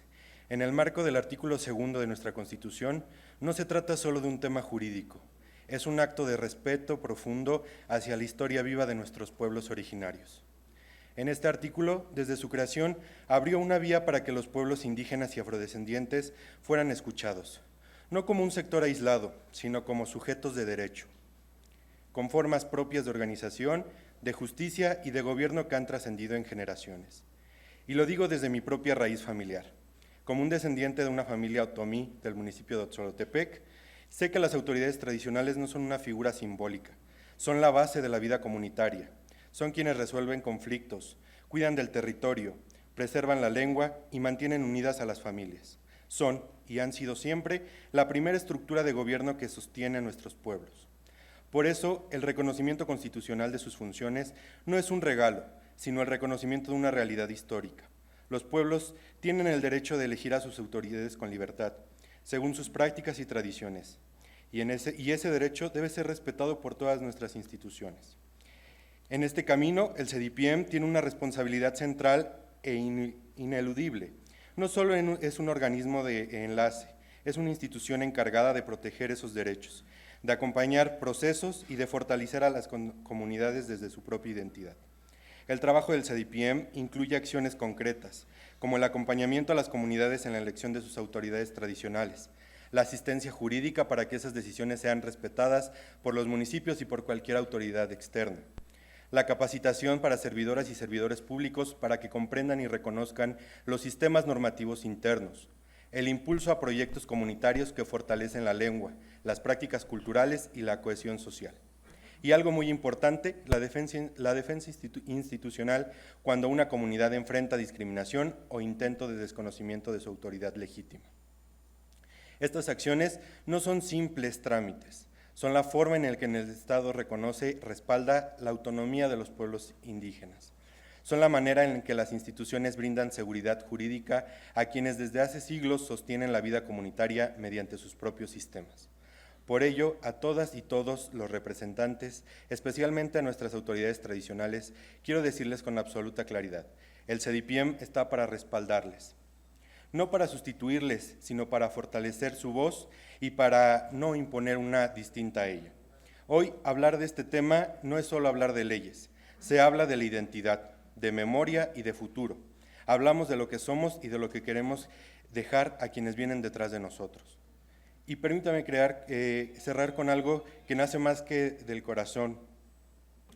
En el marco del artículo 2 de nuestra Constitución, no se trata solo de un tema jurídico, es un acto de respeto profundo hacia la historia viva de nuestros pueblos originarios. En este artículo, desde su creación, abrió una vía para que los pueblos indígenas y afrodescendientes fueran escuchados, no como un sector aislado, sino como sujetos de derecho, con formas propias de organización, de justicia y de gobierno que han trascendido en generaciones. Y lo digo desde mi propia raíz familiar. Como un descendiente de una familia otomí del municipio de Otzolotepec, sé que las autoridades tradicionales no son una figura simbólica, son la base de la vida comunitaria, son quienes resuelven conflictos, cuidan del territorio, preservan la lengua y mantienen unidas a las familias. Son, y han sido siempre, la primera estructura de gobierno que sostiene a nuestros pueblos. Por eso, el reconocimiento constitucional de sus funciones no es un regalo, sino el reconocimiento de una realidad histórica. Los pueblos tienen el derecho de elegir a sus autoridades con libertad, según sus prácticas y tradiciones, y ese derecho debe ser respetado por todas nuestras instituciones. En este camino, el CEDIPIEM tiene una responsabilidad central e ineludible. No solo es un organismo de enlace, es una institución encargada de proteger esos derechos, de acompañar procesos y de fortalecer a las comunidades desde su propia identidad. El trabajo del CEDIPIEM incluye acciones concretas, como el acompañamiento a las comunidades en la elección de sus autoridades tradicionales, la asistencia jurídica para que esas decisiones sean respetadas por los municipios y por cualquier autoridad externa, la capacitación para servidoras y servidores públicos para que comprendan y reconozcan los sistemas normativos internos, el impulso a proyectos comunitarios que fortalecen la lengua, las prácticas culturales y la cohesión social. Y algo muy importante, la defensa institucional cuando una comunidad enfrenta discriminación o intento de desconocimiento de su autoridad legítima. Estas acciones no son simples trámites, son la forma en la que el Estado reconoce, respalda la autonomía de los pueblos indígenas. Son la manera en que las instituciones brindan seguridad jurídica a quienes desde hace siglos sostienen la vida comunitaria mediante sus propios sistemas. Por ello, a todas y todos los representantes, especialmente a nuestras autoridades tradicionales, quiero decirles con absoluta claridad, el CEDIPIEM está para respaldarles, no para sustituirles, sino para fortalecer su voz y para no imponer una distinta a ella. Hoy, hablar de este tema no es solo hablar de leyes, se habla de la identidad, de memoria y de futuro. Hablamos de lo que somos y de lo que queremos dejar a quienes vienen detrás de nosotros. Y permítame cerrar con algo que nace más que del corazón.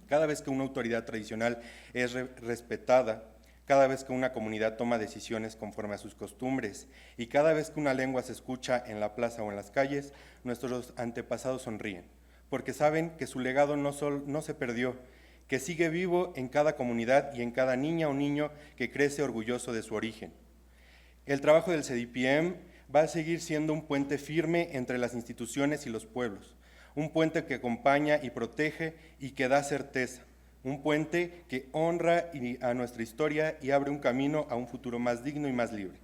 Cada vez que una autoridad tradicional es respetada, cada vez que una comunidad toma decisiones conforme a sus costumbres y cada vez que una lengua se escucha en la plaza o en las calles, nuestros antepasados sonríen, porque saben que su legado no se perdió, que sigue vivo en cada comunidad y en cada niña o niño que crece orgulloso de su origen. El trabajo del CEDIPIEM va a seguir siendo un puente firme entre las instituciones y los pueblos, un puente que acompaña y protege y que da certeza, un puente que honra a nuestra historia y abre un camino a un futuro más digno y más libre.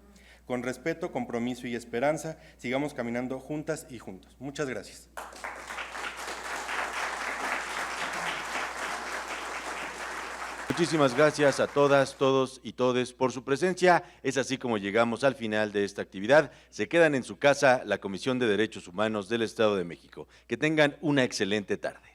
Con respeto, compromiso y esperanza, sigamos caminando juntas y juntos. Muchas gracias. Muchísimas gracias a todas, todos y todes por su presencia. Es así como llegamos al final de esta actividad. Se quedan en su casa la Comisión de Derechos Humanos del Estado de México. Que tengan una excelente tarde.